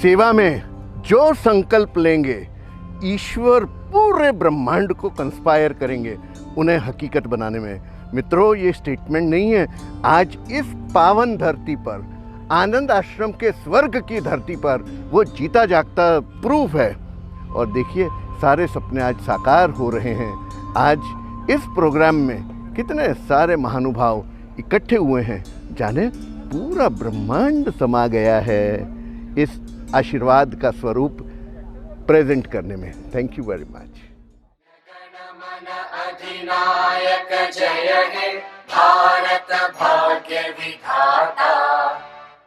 सेवा में जो संकल्प लेंगे, ईश्वर पूरे ब्रह्मांड को कंस्पायर करेंगे उन्हें हकीकत बनाने में। मित्रों, ये स्टेटमेंट नहीं है, आज इस पावन धरती पर, आनंद आश्रम के स्वर्ग की धरती पर वो जीता जागता प्रूफ है। और देखिए, सारे सपने आज साकार हो रहे हैं। आज इस प्रोग्राम में कितने सारे महानुभाव इकट्ठे हुए हैं, जाने पूरा ब्रह्मांड समा गया है इस आशीर्वाद का स्वरूप प्रेजेंट करने में। Thank you very much. अधिनायक जय हे भारत भाग्य विधाता,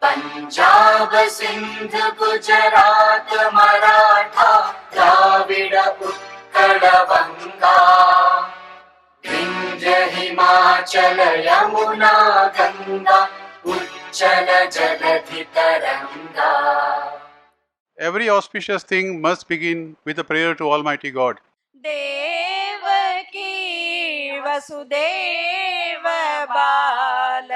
पंजाब सिंध गुजरात मराठा द्राविड़ उत्कल बंगा, विंध्य हिमाचल यमुना गंगा उज्जल जलधि तरंगा। Every auspicious thing must begin with a prayer to Almighty God. Devaki Vasudev बाल।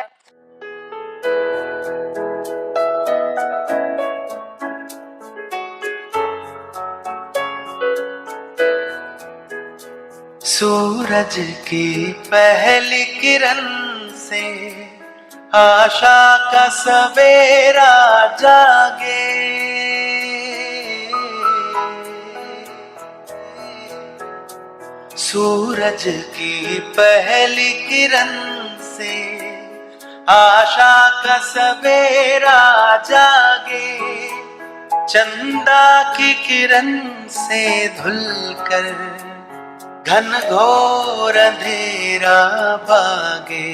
सूरज की पहली किरण से आशा का सवेरा जागे, सूरज की पहली किरण से आशा का सवेरा जागे, चंदा की किरण से धुलकर घन घोर अंधेरा भागे,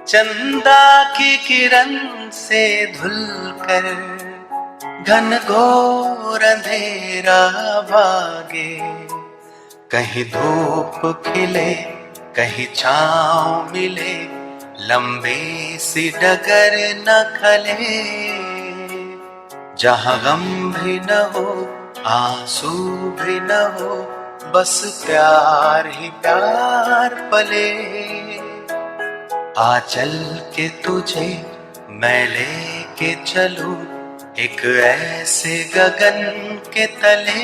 चंदा की किरण से धुलकर घन घोर अंधेरा भागे, कहीं धूप खिले कहीं छाँव मिले, लंबी सी डगर न खले, जहाँ गम भी न हो आंसू भी न हो, बस प्यार ही प्यार पले। आ चल के तुझे मैं लेके चलूं एक ऐसे गगन के तले,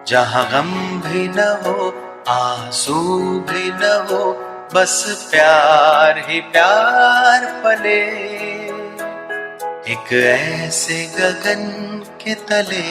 जहाँ गम भी न हो आंसू भी न हो, बस प्यार ही प्यार पले, एक ऐसे गगन के तले।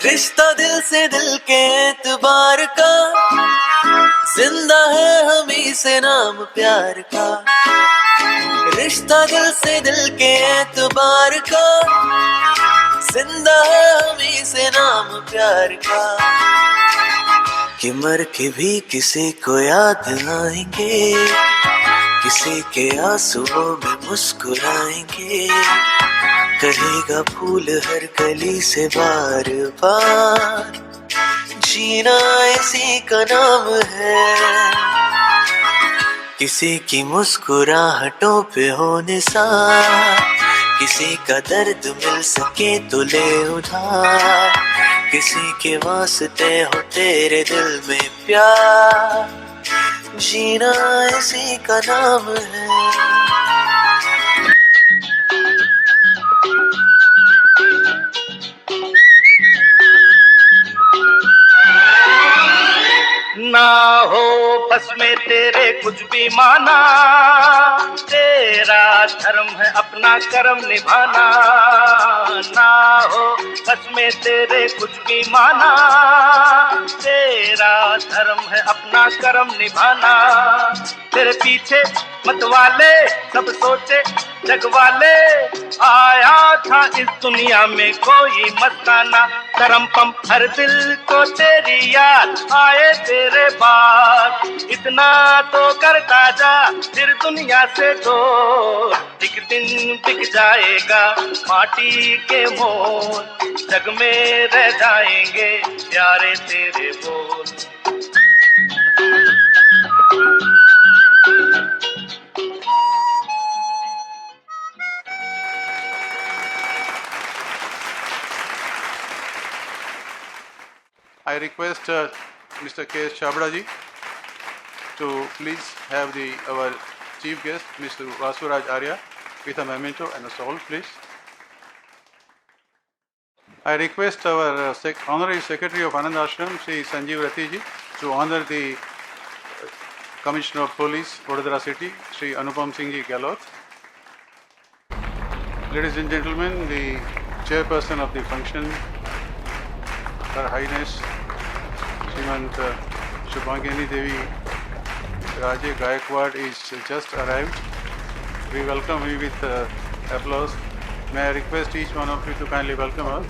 रिश्ता दिल से दिल के एतबार का, जिंदा है हमी से नाम प्यार का, रिश्ता दिल से दिल के एतबार का, जिंदा है हमी से नाम प्यार का, कि मर के भी किसी को याद आएंगे, किसी के आंसुओं में मुस्कुराएंगे, कहेगा फूल हर कली से बार बार, जीना इसी का नाम है, किसी की मुस्कुराहटों पे हो निसार, किसी का दर्द मिल सके तो ले उधार, किसी के वास्ते हो तेरे दिल में प्यार, जीना इसी का नाम है। ना हो बस में तेरे कुछ भी माना, तेरा धर्म है अपना कर्म निभाना, ना हो बस में तेरे कुछ भी माना, तेरा धर्म है अपना कर्म निभाना, तेरे पीछे मत वाले सब सोचे जग वाले, आया था इस दुनिया में कोई मस्ताना, करम पम हर दिल को तेरी याद आए तेरे बाद, इतना तो करता जा फिर दुनिया से दूर, एक दिन बिक जाएगा माटी के मोल, जग में रह जाएंगे प्यारे तेरे बोल। I request Mr. K. Chabra ji to please have our chief guest, Mr. Vasuraj Arya, with a memento and a shawl, please. I request our Honorary Secretary of Anand Ashram, Shri Sanjeev Rathi ji, to honor the Commissioner of Police, Vadodara City, Shri Anupam Singh ji Galot. Ladies and gentlemen, the chairperson of the function, Her Highness Srimant Shubhangini Devi Raje Gaikwad is just arrived. We welcome you with applause. May I request each one of you to kindly welcome her.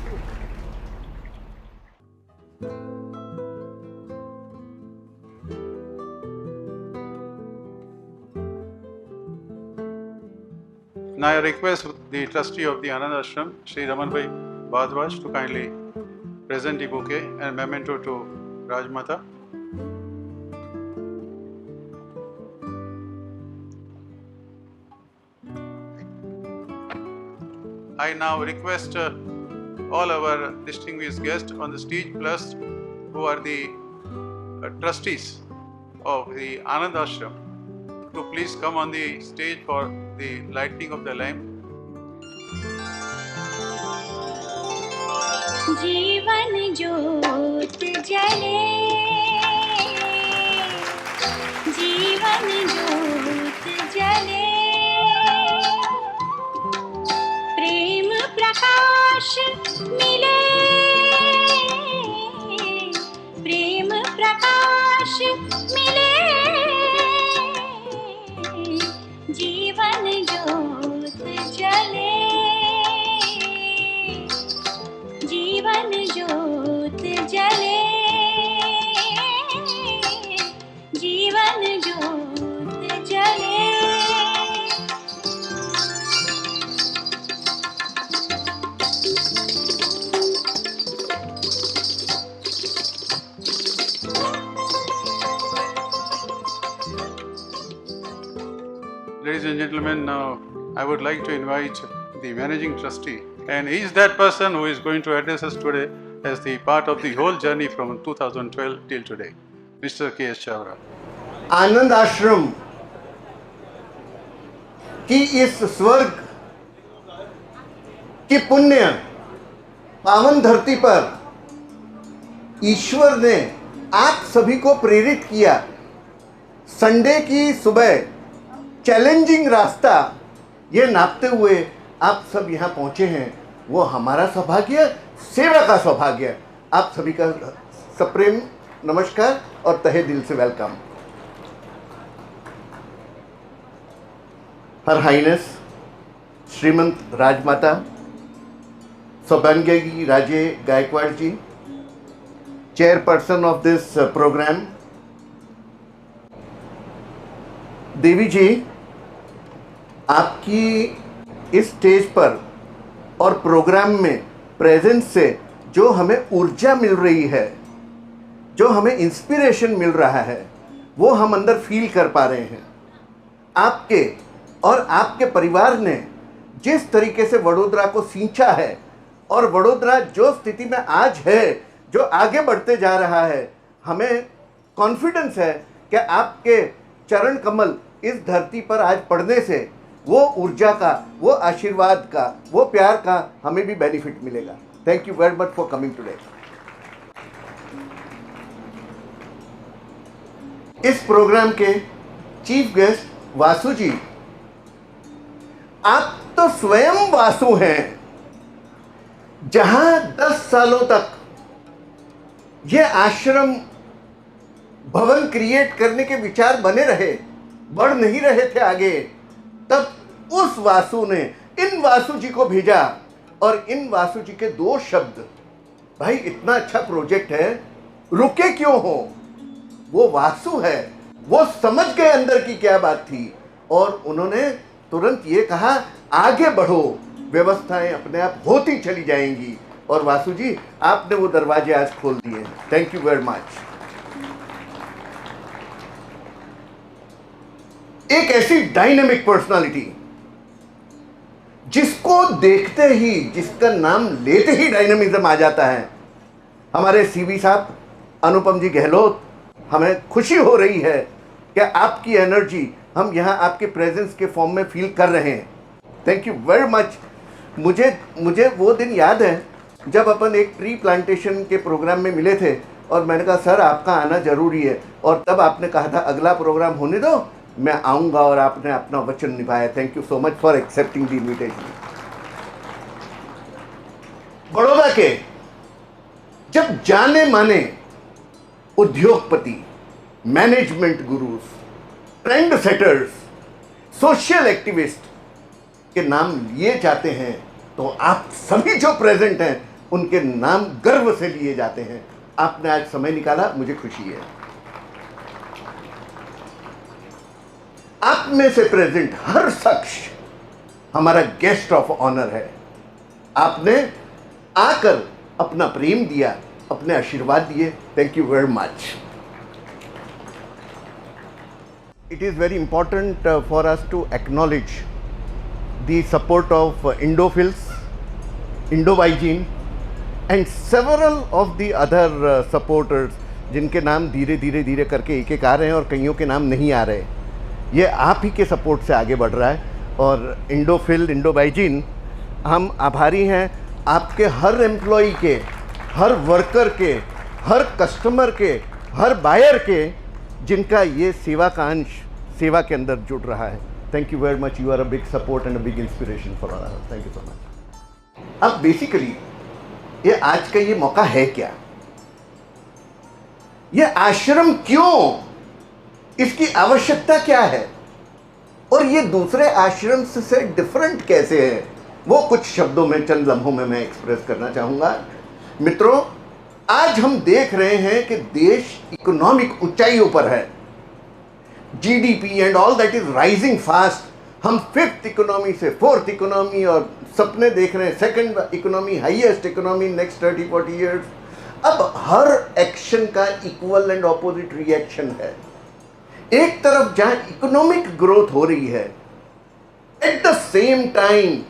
Now I request the trustee of the Anand Ashram, Shri Ramanbhai Bhadwaj, to kindly present the bouquet and memento to Rajmata. I now request all our distinguished guests on the stage, plus who are the trustees of the Anand Ashram, to please come on the stage for the lighting of the lamp. जीवन ज्योत जले, जीवन ज्योत जले, प्रेम प्रकाश मिले, प्रेम प्रकाश मिले, जीवन ज्योत जले, जीवन ज्योत जले, जीवन ज्योत जले। Ladies and gentlemen, now I would like to invite the managing trustee, and he is that person who is going to address us today as the part of the whole journey from 2012 till today, Mr. K.S. Chavra. आनंद आश्रम की इस स्वर्ग की पुण्य पावन धरती पर ईश्वर ने आप सभी को प्रेरित किया। संडे की सुबह चैलेंजिंग रास्ता ये नापते हुए आप सब यहाँ पहुँचे हैं, वो हमारा सौभाग्य, सेवा का सौभाग्य। आप सभी का सप्रेम नमस्कार और तहे दिल से welcome. Her highness Shrimant Rajmata सौभाग्यगी Raje Gaekwad ji, chairperson of this programme, देवी जी, आपकी इस स्टेज पर और प्रोग्राम में प्रेजेंस से जो हमें ऊर्जा मिल रही है, जो हमें इंस्पिरेशन मिल रहा है, वो हम अंदर फील कर पा रहे हैं। आपके और आपके परिवार ने जिस तरीके से वडोदरा को सींचा है और वडोदरा जो स्थिति में आज है, जो आगे बढ़ते जा रहा है, हमें कॉन्फिडेंस है कि आपके चरण कमल इस धरती पर आज पड़ने से वो ऊर्जा का, वो आशीर्वाद का, वो प्यार का हमें भी बेनिफिट मिलेगा। Thank you very much for coming today. इस प्रोग्राम के चीफ गेस्ट वासु जी, आप तो स्वयं वासु हैं। जहां 10 सालों तक ये आश्रम भवन क्रिएट करने के विचार बने रहे, बढ़ नहीं रहे थे आगे, तब उस वासु ने इन वासु जी को भेजा और इन वासु जी के 2 शब्द, भाई इतना अच्छा प्रोजेक्ट है, रुके क्यों हो। वो वासु है, वो समझ गए अंदर की क्या बात थी और उन्होंने तुरंत ये कहा आगे बढ़ो, व्यवस्थाएं अपने आप होती चली जाएंगी। और वासु जी, आपने वो दरवाजे आज खोल दिए। Thank you very much. एक ऐसी डायनेमिक पर्सनालिटी जिसको देखते ही, जिसका नाम लेते ही डायनेमिज्म आ जाता है, हमारे सीवी साहब अनुपम जी गहलोत, हमें खुशी हो रही है कि आपकी एनर्जी हम यहाँ आपके प्रेजेंस के फॉर्म में फील कर रहे हैं। Thank you very much. मुझे मुझे वो दिन याद है जब अपन एक ट्री प्लांटेशन के प्रोग्राम में मिले थे और मैंने कहा सर आपका आना ज़रूरी है, और तब आपने कहा था अगला प्रोग्राम होने दो, मैं आऊँगा, और आपने अपना वचन निभाया। Thank you so much for accepting the invitation. Baroda के जब जाने माने उद्योगपति, management gurus, trend setters, social activist के नाम लिए जाते हैं तो आप सभी जो प्रेजेंट हैं उनके नाम गर्व से लिए जाते हैं। आपने आज समय निकाला, मुझे खुशी है। आप में से प्रेजेंट हर शख्स हमारा गेस्ट ऑफ ऑनर है। आपने आकर अपना प्रेम दिया, अपने आशीर्वाद दिए। Thank you very much. It is very important for us to acknowledge the support of Indophils, Indobygeene and several of the other supporters जिनके नाम धीरे धीरे धीरे करके एक एक आ रहे हैं और कईयों के नाम नहीं आ रहे। ये आप ही के सपोर्ट से आगे बढ़ रहा है, और इंडोफिल, इंडोबाइजीन, हम आभारी हैं आपके हर एम्प्लॉई के, हर वर्कर के, हर कस्टमर के, हर बायर के, जिनका ये सेवा का अंश सेवा के अंदर जुड़ रहा है। Thank you very much. You are a big support and a big inspiration for us. Thank you so much. अब बेसिकली ये आज का ये मौका है क्या, ये आश्रम क्यों, इसकी आवश्यकता क्या है, और ये दूसरे आश्रम से डिफरेंट कैसे है, वो कुछ शब्दों में, चंद लम्हों में मैं एक्सप्रेस करना चाहूंगा। मित्रों, आज हम देख रहे हैं कि देश इकोनॉमिक ऊंचाइयों पर है। GDP and all that is rising fast. हम 5th इकोनॉमी से 4th इकोनॉमी और सपने देख रहे हैं 2nd economy, highest economy next 30-40 years. अब हर एक्शन का इक्वल एंड ऑपोजिट रिएक्शन है। एक तरफ जहां इकोनॉमिक ग्रोथ हो रही है, at the same time,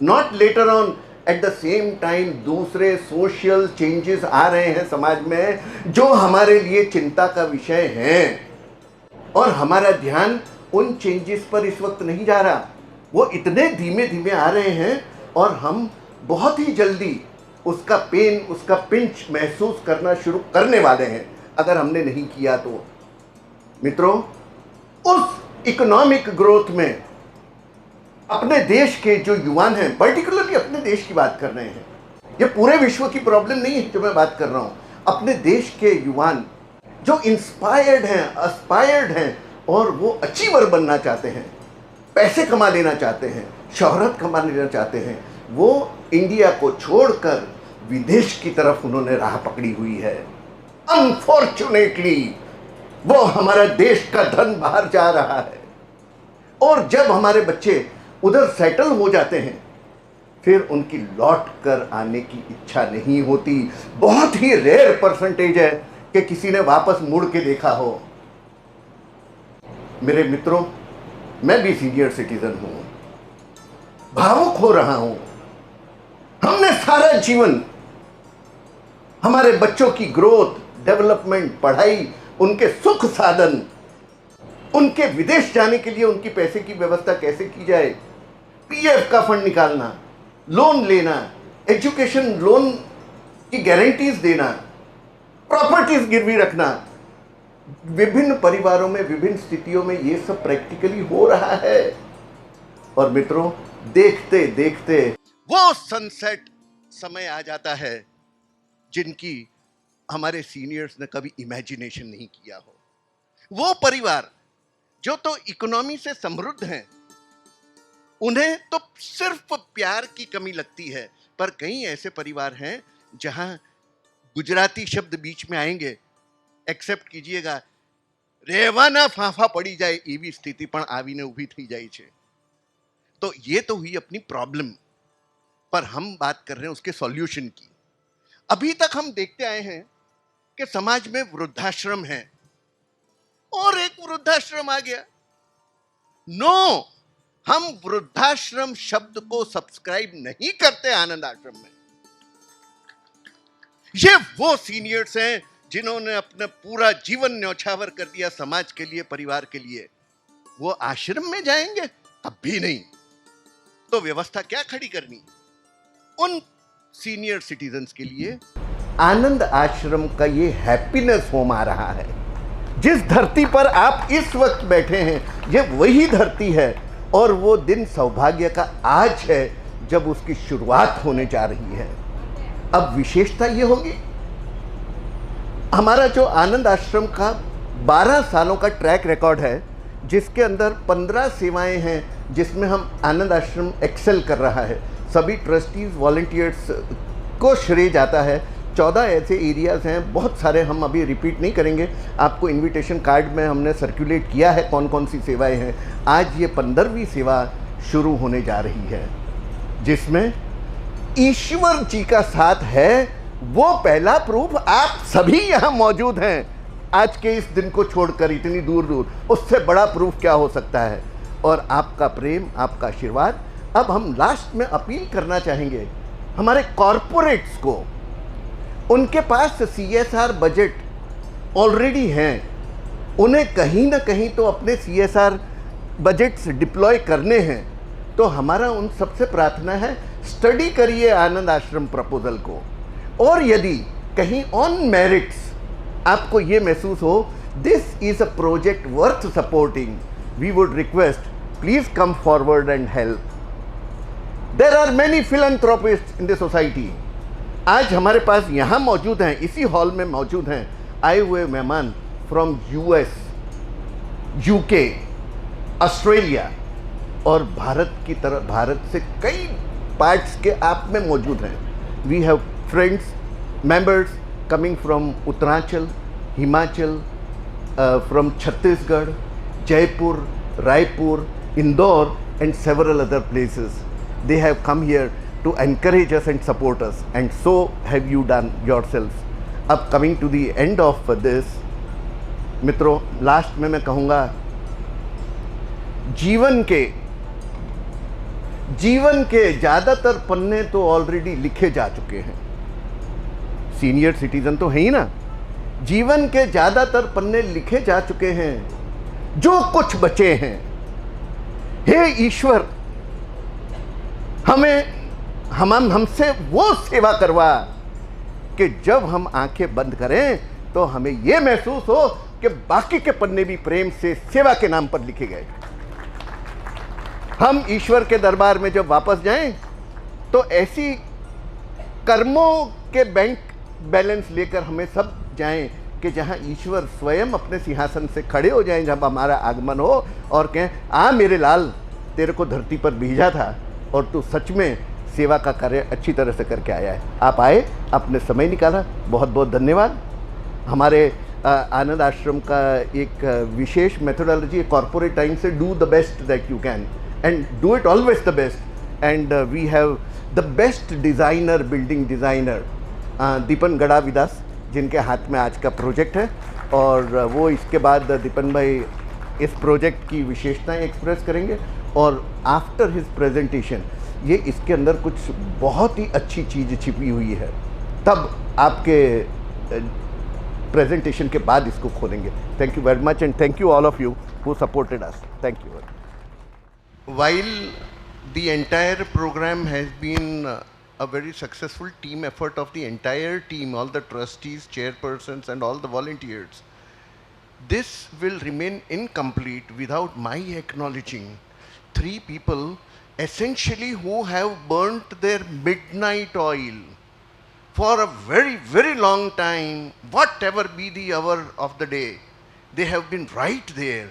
not later on, at the same time दूसरे सोशल चेंजेस आ रहे हैं समाज में जो हमारे लिए चिंता का विषय हैं, और हमारा ध्यान उन चेंजेस पर इस वक्त नहीं जा रहा। वो इतने धीमे धीमे आ रहे हैं और हम बहुत ही जल्दी उसका पेन, उसका पिंच महसूस करना शुरू करने वाले हैं अगर हमने नहीं किया तो। मित्रों, उस इकोनॉमिक ग्रोथ में अपने देश के जो युवान हैं, पर्टिकुलरली अपने देश की बात कर रहे हैं, ये पूरे विश्व की प्रॉब्लम नहीं है जो मैं बात कर रहा हूं, अपने देश के युवान जो इंस्पायर्ड हैं, एस्पायर्ड हैं, और वो अचीवर बनना चाहते हैं, पैसे कमा लेना चाहते हैं, शोहरत कमा लेना चाहते हैं, वो इंडिया को छोड़कर विदेश की तरफ उन्होंने राह पकड़ी हुई है। अनफॉर्चुनेटली वो हमारा देश का धन बाहर जा रहा है, और जब हमारे बच्चे उधर सेटल हो जाते हैं फिर उनकी लौट कर आने की इच्छा नहीं होती। बहुत ही रेयर परसेंटेज है कि किसी ने वापस मुड़ के देखा हो। मेरे मित्रों, मैं भी सीनियर सिटीजन हूं, भावुक हो रहा हूं। हमने सारा जीवन हमारे बच्चों की ग्रोथ, डेवलपमेंट, पढ़ाई, उनके सुख साधन, उनके विदेश जाने के लिए उनकी पैसे की व्यवस्था कैसे की जाए, पीएफ का फंड निकालना, लोन लेना, एजुकेशन लोन की गारंटीज देना, प्रॉपर्टीज गिरवी रखना, विभिन्न परिवारों में विभिन्न स्थितियों में ये सब प्रैक्टिकली हो रहा है। और मित्रों, देखते देखते वो सनसेट समय आ जाता है जिनकी हमारे सीनियर्स ने कभी इमेजिनेशन नहीं किया हो। वो परिवार जो तो इकोनॉमी से समृद्ध हैं, उन्हें तो सिर्फ प्यार की कमी लगती है, पर कई ऐसे परिवार हैं जहां गुजराती शब्द बीच में आएंगे, एक्सेप्ट कीजिएगा, रेवाना फाफा पड़ी जाए एवी स्थिति पण आवीने ऊभी थई जाए छे। तो ये तो हुई अपनी प्रॉब्लम, पर हम बात कर रहे हैं उसके सॉल्यूशन की। अभी तक हम देखते आए हैं कि समाज में वृद्धाश्रम है, और एक वृद्धाश्रम आ गया। नो, हम वृद्धाश्रम शब्द को सब्सक्राइब नहीं करते आनंद आश्रम में। ये वो सीनियर्स हैं जिन्होंने अपना पूरा जीवन न्यौछावर कर दिया समाज के लिए, परिवार के लिए, वो आश्रम में जाएंगे? कभी नहीं। तो व्यवस्था क्या खड़ी करनी उन सीनियर सिटीजन्स के लिए? आनंद आश्रम का ये हैप्पीनेस होम आ रहा है। जिस धरती पर आप इस वक्त बैठे हैं, ये वही धरती है, और वो दिन सौभाग्य का आज है जब उसकी शुरुआत होने जा रही है। अब विशेषता ये होगी, हमारा जो आनंद आश्रम का 12 सालों का ट्रैक रिकॉर्ड है, जिसके अंदर 15 सेवाएं हैं, जिसमें हम आनंद आश्रम एक्सेल कर रहा है। सभी ट्रस्टीज, वॉलंटियर्स को श्रेय जाता है। 14 ऐसे एरियाज़ हैं, बहुत सारे हम अभी रिपीट नहीं करेंगे। आपको इनविटेशन कार्ड में हमने सर्कुलेट किया है कौन कौन सी सेवाएं हैं। आज ये 15वीं सेवा शुरू होने जा रही है, जिसमें ईश्वर जी का साथ है। वो पहला प्रूफ आप सभी यहाँ मौजूद हैं। आज के इस दिन को छोड़कर इतनी दूर दूर, उससे बड़ा प्रूफ क्या हो सकता है? और आपका प्रेम, आपका आशीर्वाद। अब हम लास्ट में अपील करना चाहेंगे हमारे कॉरपोरेट्स को। उनके पास CSR बजट ऑलरेडी हैं, उन्हें कहीं ना कहीं तो अपने CSR बजट्स डिप्लॉय करने हैं। तो हमारा उन सबसे प्रार्थना है, स्टडी करिए आनंद आश्रम प्रपोजल को, और यदि कहीं ऑन मेरिट्स आपको ये महसूस हो this is a project worth supporting, we would request please come forward and help. There are many philanthropists in the society. आज हमारे पास यहाँ मौजूद हैं, इसी हॉल में मौजूद हैं आए हुए मेहमान फ्रॉम US, UK, ऑस्ट्रेलिया, और भारत की तरफ, भारत से कई पार्ट्स के आप में मौजूद हैं। We have friends, members coming from Uttarakhand, Himachal, from Chhattisgarh, Jaipur, Raipur, Indore, and several other places. They have come here to encourage us and support us, and so have you done yourselves. अब coming to the end of this, मित्रों, last में मैं कहूँगा, जीवन के ज़्यादातर पन्ने तो ऑलरेडी लिखे जा चुके हैं। सीनियर सिटीजन तो है ही ना। जीवन के ज़्यादातर पन्ने लिखे जा चुके हैं। जो कुछ बचे हैं, हे ईश्वर, हमसे वो सेवा करवा कि जब हम आंखें बंद करें तो हमें ये महसूस हो कि बाकी के पन्ने भी प्रेम से सेवा के नाम पर लिखे गए। हम ईश्वर के दरबार में जब वापस जाएं तो ऐसी कर्मों के बैंक बैलेंस लेकर हमें सब जाएं कि जहां ईश्वर स्वयं अपने सिंहासन से खड़े हो जाएं जब हमारा आगमन हो, और कहें, आ मेरे लाल, तेरे को धरती पर भेजा था और तू सच में सेवा का कार्य अच्छी तरह से करके आया है। आप आए, आपने समय निकाला, बहुत बहुत धन्यवाद। हमारे आनंद आश्रम का एक विशेष मेथोडोलॉजी, कॉर्पोरेट टाइम से do the best that you can and do it always the best, and we have the best designer, building designer दीपन गड़ा विदास, जिनके हाथ में आज का प्रोजेक्ट है, और वो इसके बाद दीपन भाई इस प्रोजेक्ट की विशेषताएं एक्सप्रेस करेंगे, और आफ्टर हिज प्रेजेंटेशन ये इसके अंदर कुछ बहुत ही अच्छी चीज़ छिपी हुई है, तब आपके प्रेजेंटेशन के बाद इसको खोलेंगे। Thank you very much, and thank you all of you who supported us. Thank you. While the entire programme has been a very successful team effort of the entire team, all the trustees, chairpersons, and all the volunteers, this will remain incomplete without my acknowledging 3 people essentially who have burnt their midnight oil for a very, very long time, whatever be the hour of the day. They have been right there.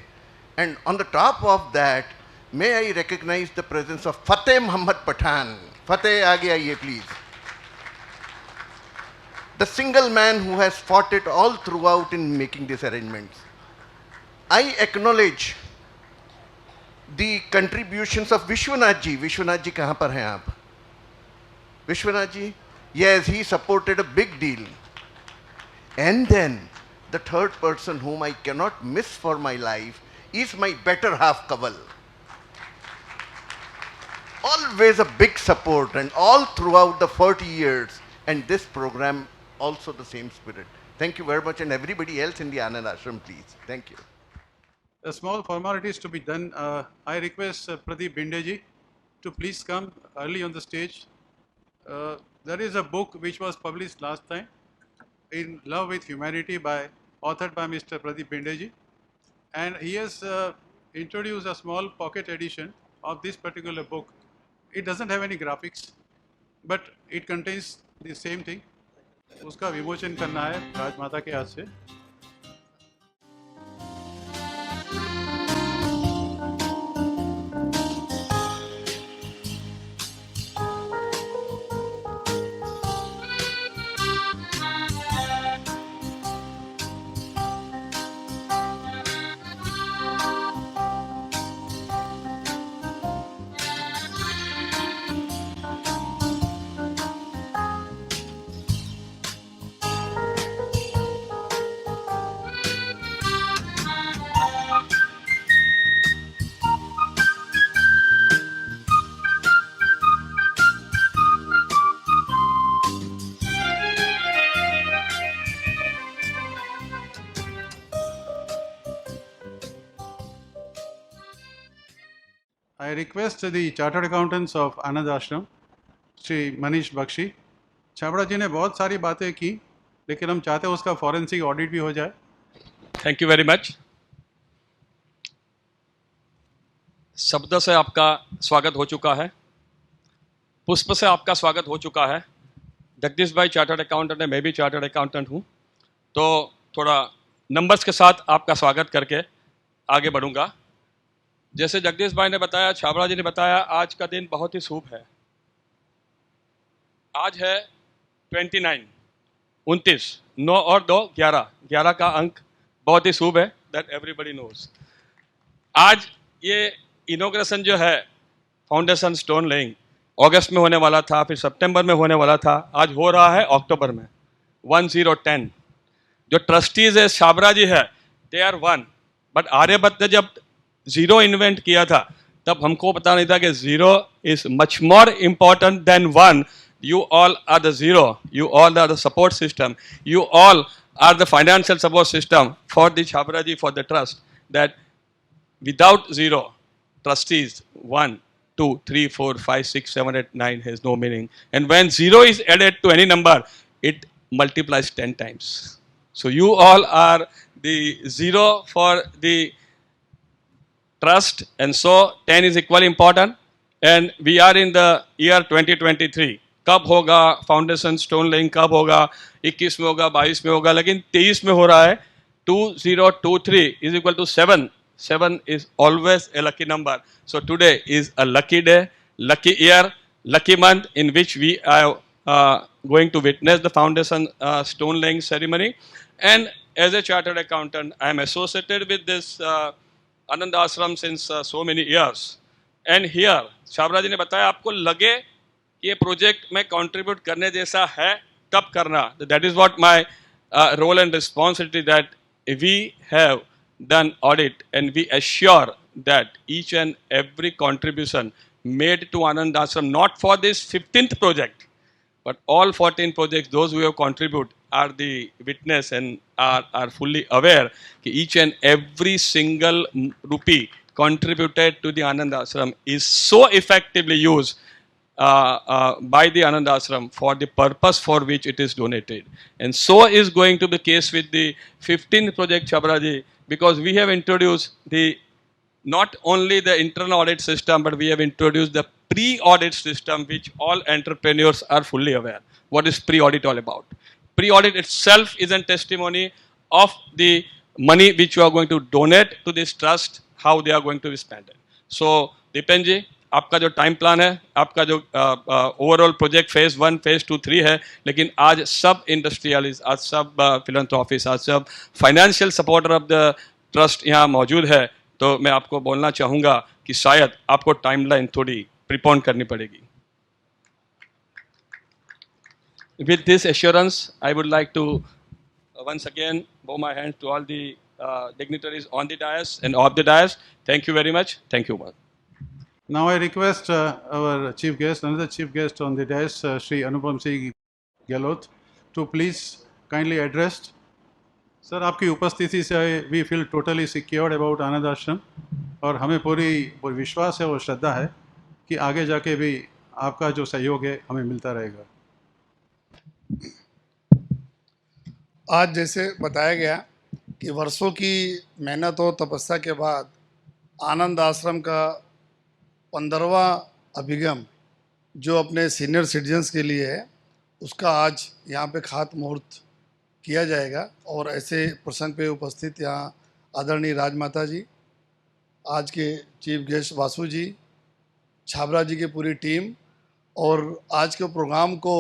And on the top of that, may I recognize the presence of Fateh Muhammad Pathan. Fateh, aage aiye please. The single man who has fought it all throughout in making these arrangements. I acknowledge the contributions of Vishwanath ji. Vishwanath ji, kahan par hain aap? Vishwanath ji, yes, he supported a big deal. And then the third person whom I cannot miss for my life is my better half, Kaval. Always a big support, and all throughout the 40 years, and this program also the same spirit. Thank you very much, and everybody else in the Anand Ashram, please. Thank you. A small formalities to be done. I request Pradeep Bindeji to please come early on the stage. There is a book which was published last time, In Love with Humanity, authored by Mr. Pradeep Bindeji, and he has introduced a small pocket edition of this particular book. It doesn't have any graphics, but it contains the same thing. उसका विमोचन करना है राजमाता के हाथ से. I request the Chartered Accountants of Anand Ashram, Shri Manish Bakshi. Chhabra जी ने बहुत सारी बातें की, लेकिन हम चाहते हैं उसका फॉरेंसिक ऑडिट भी हो जाए. Thank you very much. शब्द से आपका स्वागत हो चुका है, पुष्प से आपका स्वागत हो चुका है. जगदीश भाई चार्टर्ड अकाउंटेंट है, मैं भी चार्टर्ड अकाउंटेंट हूँ, तो थोड़ा नंबर्स के साथ आपका स्वागत करके आगे बढ़ूँगा. जैसे जगदीश भाई ने बताया, छाबड़ा जी ने बताया, आज का दिन बहुत ही शुभ है. आज है 29 9 और 2 11 का अंक बहुत ही शुभ है, दैट एवरीबॉडी नोज. आज ये इनॉग्रेशन जो है फाउंडेशन स्टोन लेइंग अगस्त में होने वाला था, फिर सितंबर में होने वाला था, आज हो रहा है अक्टूबर में. 1010 जो ट्रस्टीज है छाबड़ा जी है, दे आर 1, बट आर्यभट्ट ने जब जीरो इन्वेंट किया था तब हमको पता नहीं था कि zero is much more important than 1. You all are the zero. You all are the support system. You all are the financial support system for the Chhabra-ji, for the trust. That without zero, trustees 1, 2, 3, 4, 5, 6, 7, 8, 9 has no meaning. And when zero is added to any number, it multiplies 10 times. So you all are the zero for the trust, and so 10 is equally important. And we are in the year 2023. कब होगा foundation stone laying, कब होगा 21 में होगा, 22 में होगा, लेकिन 23 में हो रहा है. 2023 is equal to 7. 7 is always a lucky number. So today is a lucky day, lucky year, lucky month in which we are going to witness the foundation stone laying ceremony. And as a chartered accountant, I am associated with this Anand Ashram since so many years. And here, Chhabra जी ने बताया, आपको लगे ये project में contribute करने जैसा है, तब करना. That is what my role and responsibility, that we have done audit and we assure that each and every contribution made to Anand Ashram, not for this 15th project, but all 14 projects, those who have contributed are the witness and are fully aware that each and every single rupee contributed to the Anand Ashram is so effectively used by the Anand Ashram for the purpose for which it is donated. And so is going to be the case with the 15th project Chhabraji, because we have introduced the not only the internal audit system, but we have introduced the pre-audit system, which all entrepreneurs are fully aware. What is pre-audit all about? Pre-audit itself is a testimony of the money which you are going to donate to this trust, how they are going to be spent. So, Dipen ji, आपका जो time plan है, आपका जो overall project phase 1, phase 2, 3 है, लेकिन आज सब industrialist, आज सब फिलैंथ्रोपिस्ट, आज सब financial supporter of the trust यहाँ मौजूद है. तो मैं आपको बोलना चाहूँगा कि शायद आपको टाइमलाइन थोड़ी प्रिपोन करनी पड़ेगी. With this assurance, I would like to once again bow my hands to all the dignitaries on the dais and off the dais. Thank you very much. Thank you. Now I request our chief guest, another chief guest on the dais, Sri Anupam Singh Gehlot, to please kindly address sir, आपकी उपस्थिति से we feel totally secured about Anand Ashram, और हमें पूरी विश्वास है और श्रद्धा है कि आगे जाके भी आपका जो सहयोग है हमें मिलता रहेगा। आज जैसे बताया गया कि वर्षों की मेहनत और तपस्या के बाद आनंद आश्रम का 15वां अभिगम जो अपने सीनियर सिटीजन्स के लिए है, उसका आज यहाँ पे खात मुहूर्त किया जाएगा। और ऐसे प्रसंग पे उपस्थित यहाँ आदरणीय राजमाता जी, आज के चीफ गेस्ट वासु जी, छाबरा जी की पूरी टीम, और आज के प्रोग्राम को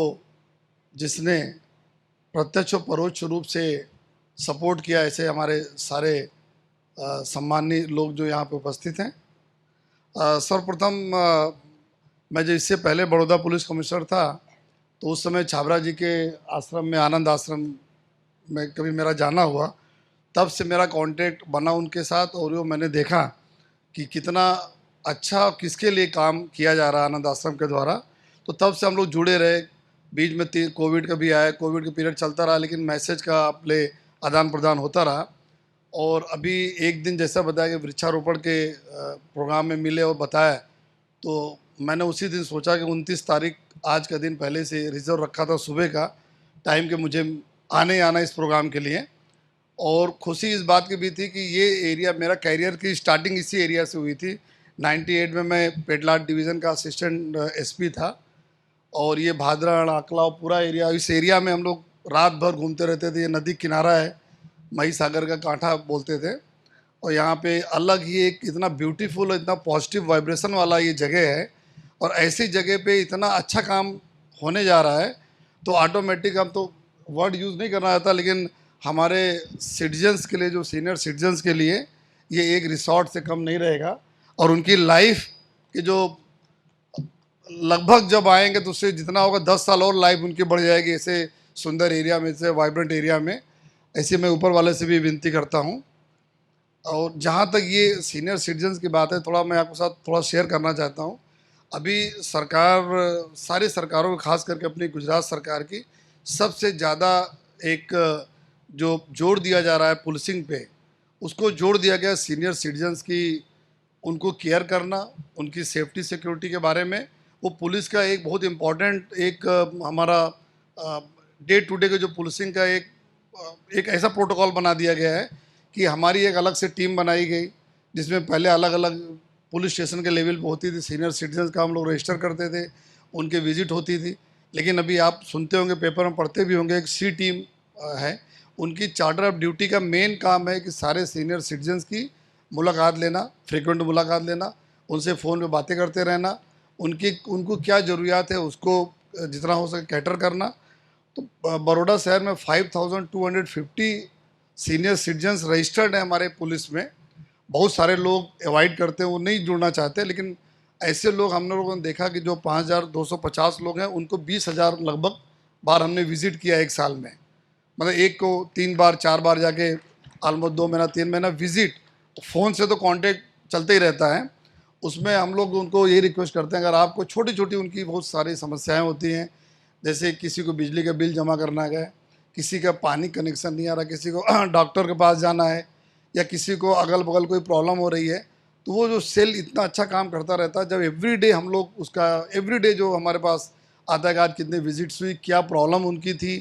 जिसने प्रत्यक्ष और परोक्ष रूप से सपोर्ट किया, ऐसे हमारे सारे सम्मानीय लोग जो यहाँ पे उपस्थित हैं। सर्वप्रथम मैं जो इससे पहले बड़ौदा पुलिस कमिश्नर था, तो उस समय छाबरा जी के आश्रम में, आनंद आश्रम में कभी मेरा जाना हुआ, तब से मेरा कांटेक्ट बना उनके साथ, और वो मैंने देखा कि कितना अच्छा किसके लिए काम किया जा रहा है आनंद आश्रम के द्वारा। तो तब से हम लोग जुड़े रहे। बीच में कोविड का भी आया, कोविड का पीरियड चलता रहा, लेकिन मैसेज का अपने आदान प्रदान होता रहा। और अभी एक दिन जैसा बताया कि वृक्षारोपण के प्रोग्राम में मिले और बताया, तो मैंने उसी दिन सोचा कि 29 तारीख आज का दिन पहले से रिजर्व रखा था सुबह का टाइम कि मुझे आना इस प्रोग्राम के लिए। और खुशी इस बात की भी थी कि ये एरिया, मेरा कैरियर की स्टार्टिंग इसी एरिया से हुई थी। 98 में मैं पेटलाद डिवीज़न का असिस्टेंट एसपी था, और ये भादरण, आकला, पूरा एरिया, इस एरिया में हम लोग रात भर घूमते रहते थे। ये नदी किनारा है, मई सागर का कांठा बोलते थे, और यहाँ पे अलग ही एक इतना ब्यूटीफुल और इतना पॉजिटिव वाइब्रेशन वाला ये जगह है। और ऐसी जगह पे इतना अच्छा काम होने जा रहा है, तो ऑटोमेटिक, हम तो वर्ड यूज़ नहीं करना चाहता, लेकिन हमारे सिटीजन्स के लिए, जो सीनियर सिटीजन्स के लिए, ये एक रिसोर्ट से कम नहीं रहेगा। और उनकी लाइफ के जो लगभग जब आएंगे तो उससे जितना होगा 10 साल और लाइफ उनकी बढ़ जाएगी, ऐसे सुंदर एरिया में, ऐसे वाइब्रेंट एरिया में। ऐसे मैं ऊपर वाले से भी विनती करता हूँ। और जहाँ तक ये सीनियर सिटीजन्स की बात है, थोड़ा मैं आपके साथ थोड़ा शेयर करना चाहता हूँ। अभी सरकार, सारी सरकारों को खास करके अपनी गुजरात सरकार की सबसे ज़्यादा एक जो जोर दिया जा रहा है पुलिसिंग पे, उसको जोर दिया गया सीनियर सिटीजन्स की, उनको केयर करना, उनकी सेफ्टी सिक्योरिटी के बारे में। वो पुलिस का एक बहुत इम्पॉर्टेंट एक हमारा डे टू डे का जो पुलिसिंग का एक ऐसा प्रोटोकॉल बना दिया गया है कि हमारी एक अलग से टीम बनाई गई, जिसमें पहले अलग अलग पुलिस स्टेशन के लेवल पे होती थी, सीनियर सिटीजन्स का हम लोग रजिस्टर करते थे, उनके विजिट होती थी। लेकिन अभी आप सुनते होंगे, पेपर में पढ़ते भी होंगे, एक सी टीम है, उनकी चार्टर ऑफ ड्यूटी का मेन काम है कि सारे सीनियर सिटीजन्स की मुलाकात लेना, फ्रिक्वेंट मुलाकात लेना, उनसे फ़ोन पे बातें करते रहना, उनको क्या ज़रूरियात है उसको जितना हो सके कैटर करना। तो बड़ौदा शहर में 5250 सीनियर सिटीजन्स रजिस्टर्ड हैं हमारे पुलिस में। बहुत सारे लोग अवॉइड करते हैं, वो नहीं जुड़ना चाहते, लेकिन ऐसे लोग हम लोगों ने देखा कि जो 5250 लोग हैं, उनको 20,000 लगभग बार हमने विज़िट किया एक साल में। मतलब एक को 3 बार 4 बार जाके ऑलमोस्ट 2 महीना 3 महीना विज़िट। फ़ोन से तो कांटेक्ट चलते ही रहता है। उसमें हम लोग उनको यही रिक्वेस्ट करते हैं, अगर आपको छोटी छोटी उनकी बहुत सारी समस्याएं होती हैं, जैसे किसी को बिजली का बिल जमा करना है, किसी का पानी कनेक्शन नहीं आ रहा, किसी को डॉक्टर के पास जाना है, या किसी को अगल बगल कोई प्रॉब्लम हो रही है, तो वो जो सेल इतना अच्छा काम करता रहता है। जब एवरीडे हम लोग उसका एवरीडे जो हमारे पास आता है कि आज कितने विजिट्स हुई, क्या प्रॉब्लम उनकी थी,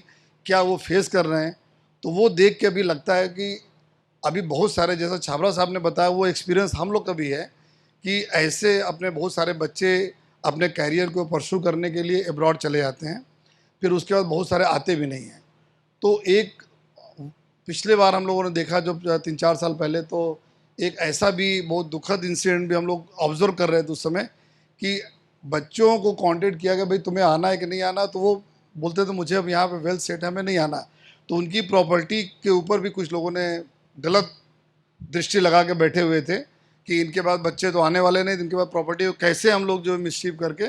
क्या वो फेस कर रहे हैं, तो वो देख के अभी लगता है कि अभी बहुत सारे, जैसा छाबरा साहब ने बताया, वो एक्सपीरियंस हम लोग का भी है कि ऐसे अपने बहुत सारे बच्चे अपने कैरियर को परस्यू करने के लिए अब्रॉड चले जाते हैं, फिर उसके बाद बहुत सारे आते भी नहीं हैं। तो एक पिछले बार हम लोगों ने देखा, जो 3-4 साल पहले, तो एक ऐसा भी बहुत दुखद इंसिडेंट भी हम लोग ऑब्जर्व कर रहे थे उस समय, कि बच्चों को कांटेक्ट किया गया, भाई तुम्हें आना है कि नहीं आना, तो वो बोलते थे मुझे अब यहाँ पे वेल सेट है, हमें नहीं आना। तो उनकी प्रॉपर्टी के ऊपर भी कुछ लोगों ने गलत दृष्टि लगा के बैठे हुए थे कि इनके बाद बच्चे तो आने वाले नहीं, इनके बाद प्रॉपर्टी को कैसे हम लोग जो मिसशीफ करके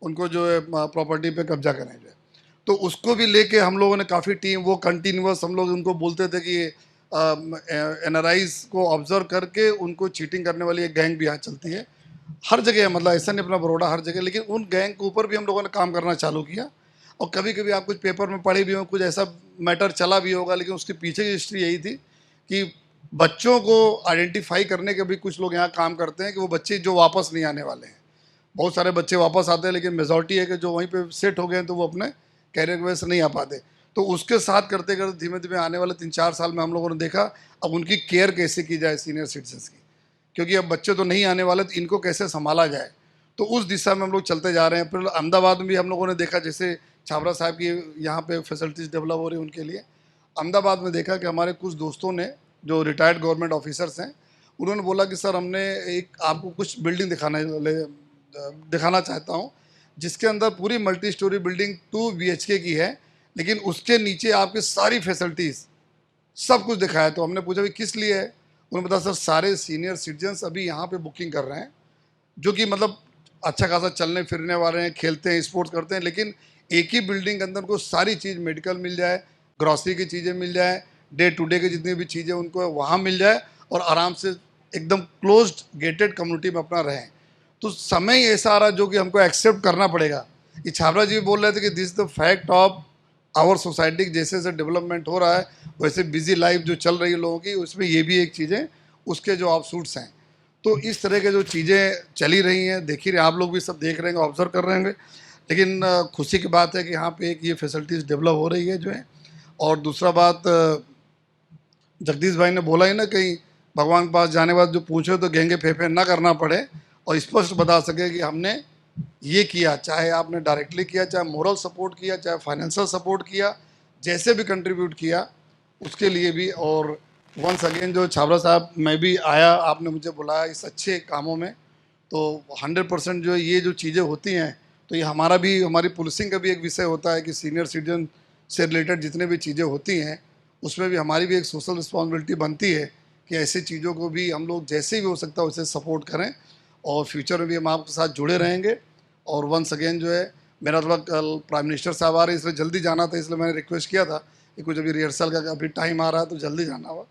उनको जो है प्रॉपर्टी पे कब्जा करेंगे। तो उसको भी लेके हम लोगों ने काफ़ी टीम, वो कंटिन्यूअस हम लोग उनको बोलते थे कि एनआरआईज को ऑब्जर्व करके उनको चीटिंग करने वाली एक गैंग भी यहाँ चलती है हर जगह, मतलब ऐसा नहीं अपना बड़ौदा, हर जगह। लेकिन उन गैंग के ऊपर भी हम लोगों ने काम करना चालू किया। और कभी कभी आप कुछ पेपर में पढ़े भी हो, कुछ ऐसा मैटर चला भी होगा, लेकिन उसके पीछे की हिस्ट्री यही थी कि बच्चों को आइडेंटिफाई करने के भी कुछ लोग यहाँ काम करते हैं कि वो बच्चे जो वापस नहीं आने वाले हैं। बहुत सारे बच्चे वापस आते हैं, लेकिन मेजॉरिटी है कि जो वहीं पे सेट हो गए हैं तो वो अपने कैरियर की वजह से नहीं आ पाते। तो उसके साथ करते करते धीमे धीमे आने वाले 3-4 साल में हम लोगों ने देखा अब उनकी केयर कैसे की जाए सीनियर सिटीजन्स की, क्योंकि अब बच्चे तो नहीं आने वाले, तो इनको कैसे संभाला जाए। तो उस दिशा में हम लोग चलते जा रहे हैं। फिर अहमदाबाद में भी हम लोगों ने देखा, जैसे छाबरा साहब की यहाँ पे फैसिलिटीज़ डेवलप हो रही है उनके लिए। अहमदाबाद में देखा कि हमारे कुछ दोस्तों ने जो रिटायर्ड गवर्नमेंट ऑफिसर्स हैं, उन्होंने बोला कि सर हमने एक आपको कुछ बिल्डिंग दिखाना चाहता हूँ, जिसके अंदर पूरी मल्टी स्टोरी बिल्डिंग 2 BHK की है, लेकिन उसके नीचे आपकी सारी फैसिलिटीज़ सब कुछ दिखाया। तो हमने पूछा भी किस लिए है, उन्होंने बताया सर सारे सीनियर सिटीजन्स अभी यहाँ पे बुकिंग कर रहे हैं, जो कि मतलब अच्छा खासा चलने फिरने वाले हैं, खेलते हैं, स्पोर्ट्स करते हैं, लेकिन एक ही बिल्डिंग के अंदर उनको सारी चीज़ मेडिकल मिल जाए, ग्रॉसरी की चीज़ें मिल जाए, डे टू डे की जितनी भी चीज़ें उनको वहाँ मिल जाए और आराम से एकदम क्लोज्ड गेटेड कम्युनिटी में अपना रहें। तो समय ऐसा आ रहा है जो कि हमको एक्सेप्ट करना पड़ेगा। ये छाबरा जी भी बोल रहे थे कि this the fact of our society, जैसे जैसे डेवलपमेंट हो रहा है वैसे बिजी लाइफ जो चल रही है लोगों की, उसमें ये भी एक चीज़ें उसके जो ऑफशूट्स हैं। तो इस तरह के जो चीज़ें चली रही हैं, देख ही रहे आप लोग भी सब देख रहे हैं, ऑब्जर्व कर रहे होंगे। लेकिन खुशी की बात है कि यहाँ पे एक ये फैसिलिटीज़ डेवलप हो रही है जो है। और दूसरा बात, जगदीश भाई ने बोला ही ना, कहीं भगवान के पास जाने के बाद जो पूछो तो गेंगे फेफे ना करना पड़े और स्पष्ट बता सके कि हमने ये किया, चाहे आपने डायरेक्टली किया, चाहे मोरल सपोर्ट किया, चाहे फाइनेंशियल सपोर्ट किया, जैसे भी कंट्रीब्यूट किया उसके लिए भी। और वंस अगेन जो छाबरा साहब, मैं भी आया, आपने मुझे बुलाया इस अच्छे कामों में, तो 100% जो ये जो चीज़ें होती हैं, तो ये हमारा भी, हमारी पुलिसिंग का भी एक विषय होता है कि सीनियर सिटीजन से रिलेटेड जितने भी चीज़ें होती हैं उसमें भी हमारी भी एक सोशल रिस्पॉन्सिबिलिटी बनती है कि ऐसी चीज़ों को भी हम लोग जैसे भी हो सकता है उसे सपोर्ट करें, और फ्यूचर में भी हम आपके साथ जुड़े रहेंगे। और वंस अगेन जो है, मेरा थोड़ा कल प्राइम मिनिस्टर साहब आ रहे, इसलिए जल्दी जाना था, इसलिए मैंने रिक्वेस्ट किया था कि कुछ अभी रिहर्सल का अभी टाइम आ रहा है तो जल्दी जाना हुआ,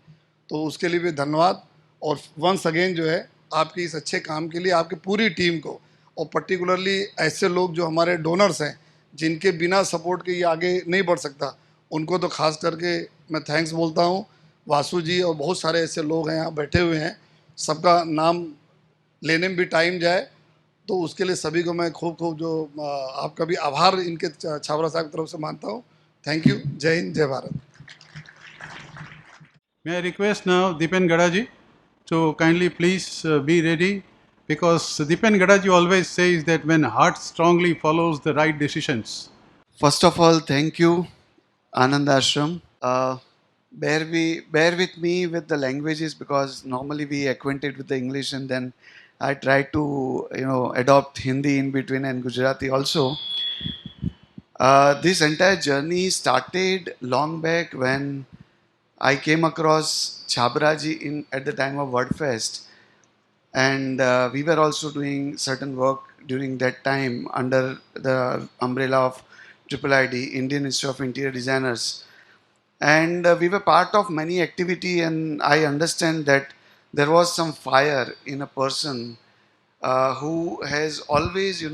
तो उसके लिए भी धन्यवाद। और वंस अगेन जो है आपकी इस अच्छे काम के लिए आपकी पूरी टीम को, और पर्टिकुलरली ऐसे लोग जो हमारे डोनर्स हैं जिनके बिना सपोर्ट के ये आगे नहीं बढ़ सकता, उनको तो खास करके मैं थैंक्स बोलता हूँ। वासु जी और बहुत सारे ऐसे लोग हैं यहाँ बैठे हुए हैं, सबका नाम लेने में भी टाइम जाए, तो उसके लिए सभी को मैं खूब खूब जो आपका भी आभार इनके छाबरा साहब की तरफ से मानता हूँ। Thank you. जय हिंद, जय Bharat. May I request now Dipen Gadaji to kindly please be ready, because Dipen Gadaji always says that when heart strongly follows the right decisions. First of all, thank you, Anand Ashram. Bear with me with the languages, because normally we acquainted with the English and then I try to adopt Hindi in between and Gujarati also. This entire journey started long back when I came across Chabraji at the time of WordFest, and we were also doing certain work during that time under the umbrella of IIID, Indian Institute of Interior Designers, and we were part of many activity, and I understand that there was some fire in a person who has always,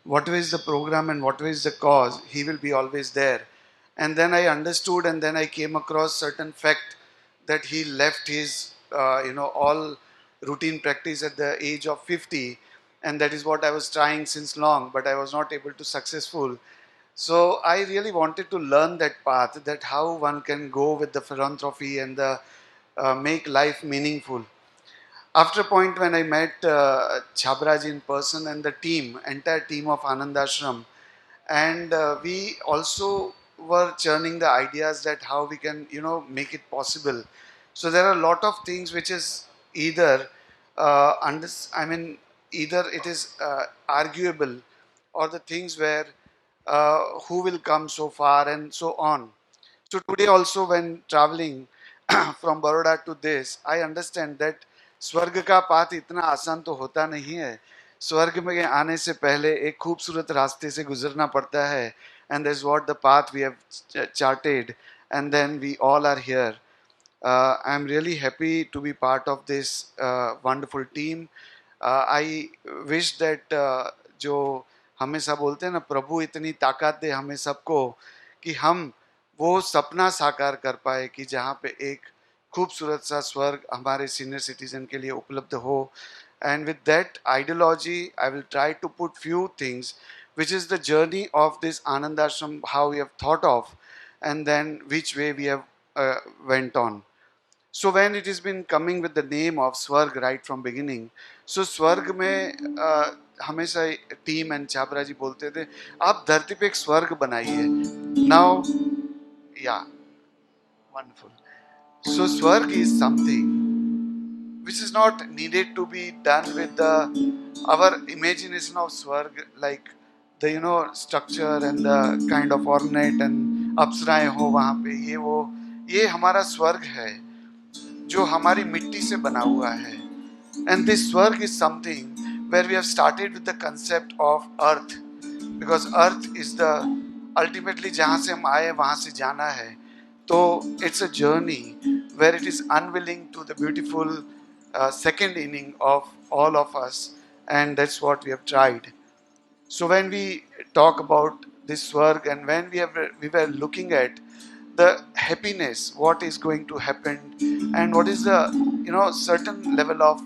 whatever is the program and whatever is the cause, he will be always there. And then I understood, and then I came across certain fact that he left his, all routine practice at the age of 50, and that is what I was trying since long, but I was not able to successful. So I really wanted to learn that path, that how one can go with the philanthropy and the make life meaningful. After a point when I met Chabraji in person and the team, entire team of Anand Ashram, and we also were churning the ideas that how we can make it possible. So there are a lot of things which is either either it is arguable, or the things where who will come so far and so on. So today also when traveling from Baroda to this, I understand that स्वर्ग का path इतना आसान तो होता नहीं है. स्वर्ग में आने से पहले एक खूबसूरत रास्ते से गुजरना पड़ता है, and that's what the path we have charted, and then we all are here. I'm really happy to be part of this wonderful team. I wish that जो हमेशा बोलते हैं ना, प्रभु इतनी ताकत दे हमें सबको कि हम वो सपना साकार कर पाए कि जहाँ पे एक खूबसूरत सा स्वर्ग हमारे सीनियर सिटीजन के लिए उपलब्ध हो. And with that ideology, I will try to put few things, which is the journey of this Anand Ashram, how we have thought of, and then which way we have went on. So when it has been coming with the name of Swarg right from beginning, so Swarg में हमेशा team and Chhabra जी बोलते थे आप धरती पे एक स्वर्ग बनाइए. Now, yeah, wonderful. So Swarg is something which is not needed to be done with the our imagination of Swarg, like the structure and the kind of ornate and अप्सराएं हो वहाँ पे ये वो. ये हमारा स्वर्ग है जो हमारी मिट्टी से बना हुआ है. And this Swarg is something where we have started with the concept of earth, because earth is the ultimately जहाँ से हम आए वहाँ से जाना है. तो it's a journey where it is unveiling to the beautiful second inning of all of us, and that's what we have tried. So when we talk about this Swarg and when we were looking at the happiness, what is going to happen, and what is the certain level of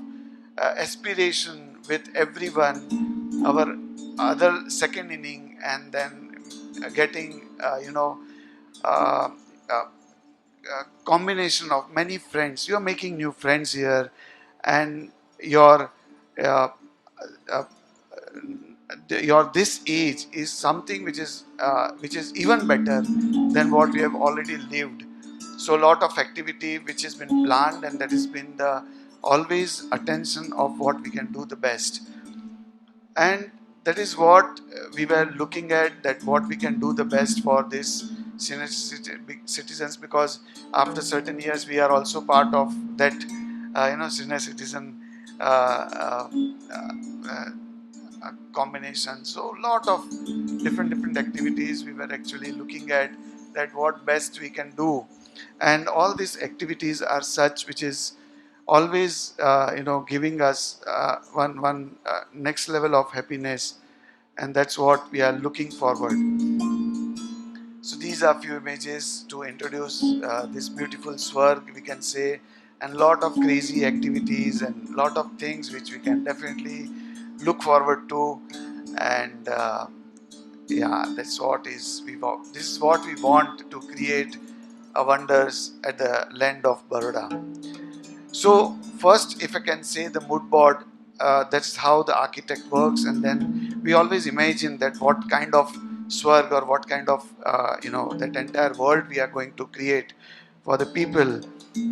aspiration with everyone, our other second inning, and then getting uh, uh, combination of many friends. You are making new friends here, and your uh, uh, your this age is something which is even better than what we have already lived. So a lot of activity which has been planned, and that has been the always attention of what we can do the best. And that is what we were looking at, that what we can do the best for this senior citizens, because after certain years we are also part of that senior citizen uh, uh, combination. So lot of different activities we were actually looking at, that what best we can do. And all these activities are such which is always giving us one next level of happiness, and that's what we are looking forward. So these are few images to introduce this beautiful Swarg, we can say, and lot of crazy activities and lot of things which we can definitely look forward to. And yeah, that's what is this is what we want to create wonders at the land of Baroda. So first, if I can say the mood board, that's how the architect works, and then we always imagine that what kind of Swarg or what kind of that entire world we are going to create for the people.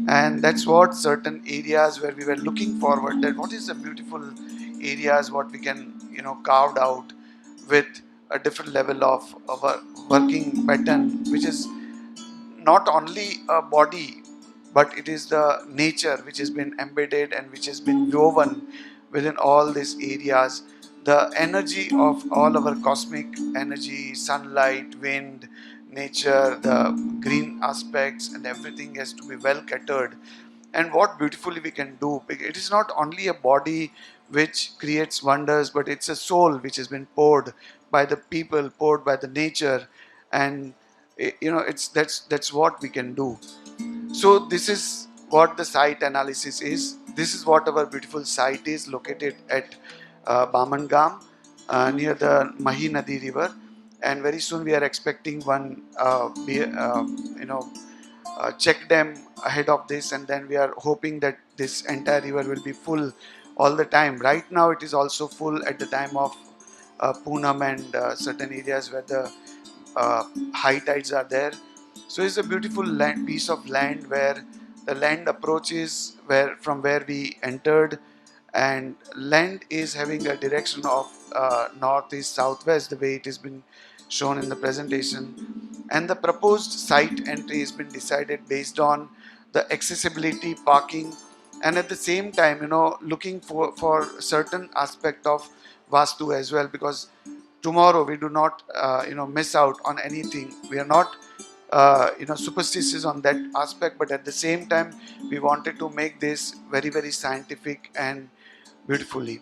And that's what certain areas where we were looking forward, that what is the beautiful areas what we can carved out with a different level of our working pattern, which is not only a body, but it is the nature which has been embedded and which has been woven within all these areas. The energy of all our cosmic energy, sunlight, wind, nature, the green aspects, and everything has to be well catered. And what beautifully we can do. It is not only a body which creates wonders, but it's a soul which has been poured by the people, poured by the nature, and it's that's what we can do. So this is what the site analysis is. This is what our beautiful site is, located at Bamangam, near the Mahi Nadi river, and very soon we are expecting one check dam ahead of this, and then we are hoping that this entire river will be full all the time. Right now it is also full at the time of Poonam and certain areas where the high tides are there. So it's a beautiful piece of land where the land approaches from where we entered, and land is having a direction of northeast southwest, the way it has been shown in the presentation. And the proposed site entry has been decided based on the accessibility, parking, and at the same time looking for certain aspect of vastu as well, because tomorrow we do not miss out on anything. We are not superstitious on that aspect, but at the same time we wanted to make this very scientific and beautifully.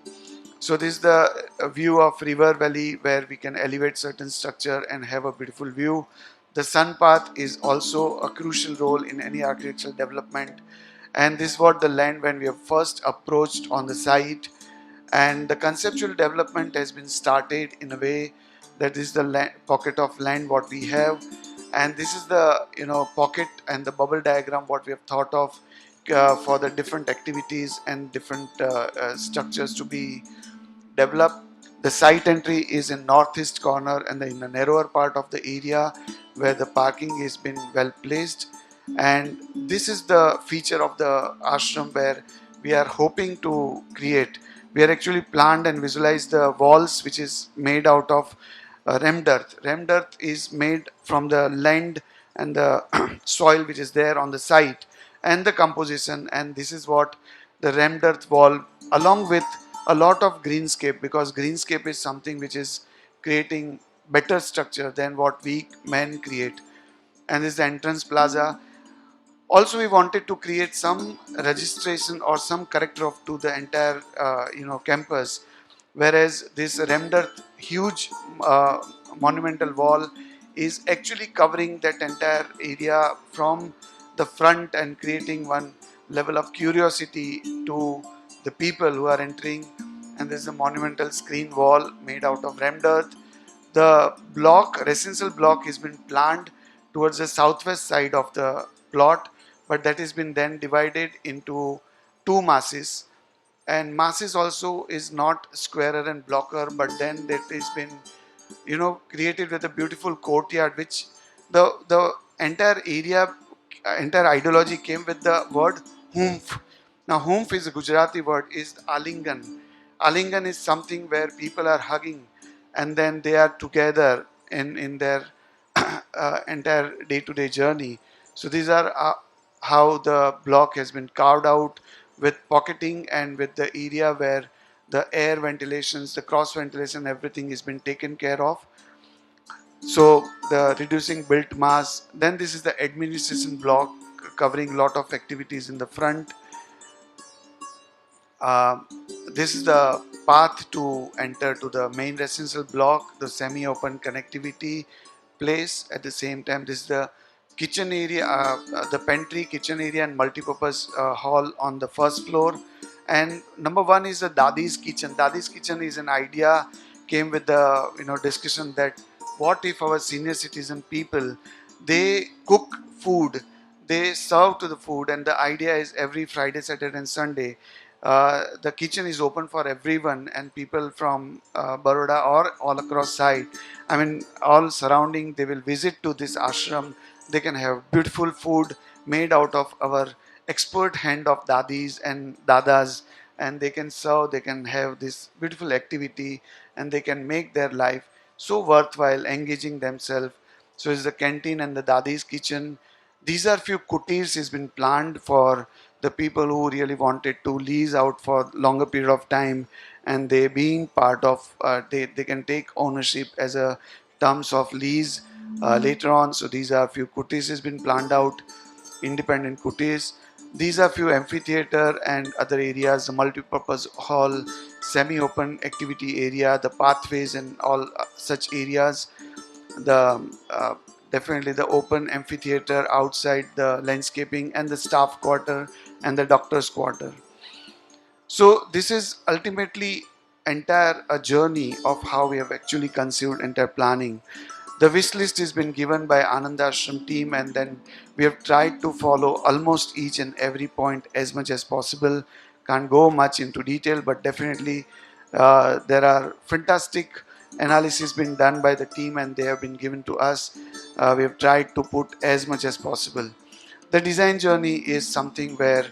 So this is the view of river valley where we can elevate certain structure and have a beautiful view. The sun path is also a crucial role in any architectural development, and this is what the land when we have first approached on the site, and the conceptual development has been started in a way that is the pocket of land what we have, and this is the pocket and the bubble diagram what we have thought of for the different activities and different structures to be developed. The site entry is in northeast corner and in the narrower part of the area where the parking has been well placed, and this is the feature of the ashram where we are hoping to create. We are actually planned and visualized the walls which is made out of remmed earth. Remmed earth is made from the land and the soil which is there on the site and the composition, and this is what the remmed earth wall along with a lot of greenscape, because greenscape is something which is creating better structure than what we men create. And this is the entrance plaza. Also we wanted to create some registration or some character of to the entire campus, whereas this rendered huge monumental wall is actually covering that entire area from the front and creating one level of curiosity to the people who are entering. And there's a monumental screen wall made out of rammed earth. The block, residential block, has been planned towards the southwest side of the plot, but that has been then divided into two masses. And masses also is not squarer and blocker, but then that has been created with a beautiful courtyard, which the entire area, entire ideology came with the word humph. Now humph is a Gujarati word, is alingan. Alingan is something where people are hugging and then they are together in their entire day-to-day journey. So these are how the block has been carved out with pocketing and with the area where the air ventilations, the cross ventilation, everything has been taken care of. So the reducing built mass. Then this is the administration block covering lot of activities in the front. Uh, this is the path to enter to the main residential block, the semi-open connectivity place. At the same time, this is the kitchen area, the pantry, kitchen area, and multi-purpose hall on the first floor. And number one is the Dadi's kitchen. Dadi's kitchen is an idea came with the discussion that what if our senior citizen people, they cook food, they serve to the food, and the idea is every Friday, Saturday, and Sunday the kitchen is open for everyone, and people from Baroda or all across side, I mean all surrounding, they will visit to this ashram. They can have beautiful food made out of our expert hand of dadis and dadas, and they can serve, they can have this beautiful activity, and they can make their life so worthwhile, engaging themselves. So it's the canteen and the dadis kitchen. These are few kutis has been planned for the people who really wanted to lease out for longer period of time, and they being part of they can take ownership as a terms of lease later on. So these are few kutis has been planned out, independent kutis. These are few amphitheater and other areas, the multi-purpose hall, semi-open activity area, the pathways and all such areas. The definitely the open amphitheater outside, the landscaping and the staff quarter and the doctor's quarter. So this is ultimately entire a journey of how we have actually conceived entire planning. The wish list has been given by Anand Ashram team, and then we have tried to follow almost each and every point as much as possible. Can't go much into detail, but definitely there are fantastic analysis been done by the team and they have been given to us. We have tried to put as much as possible. The design journey is something where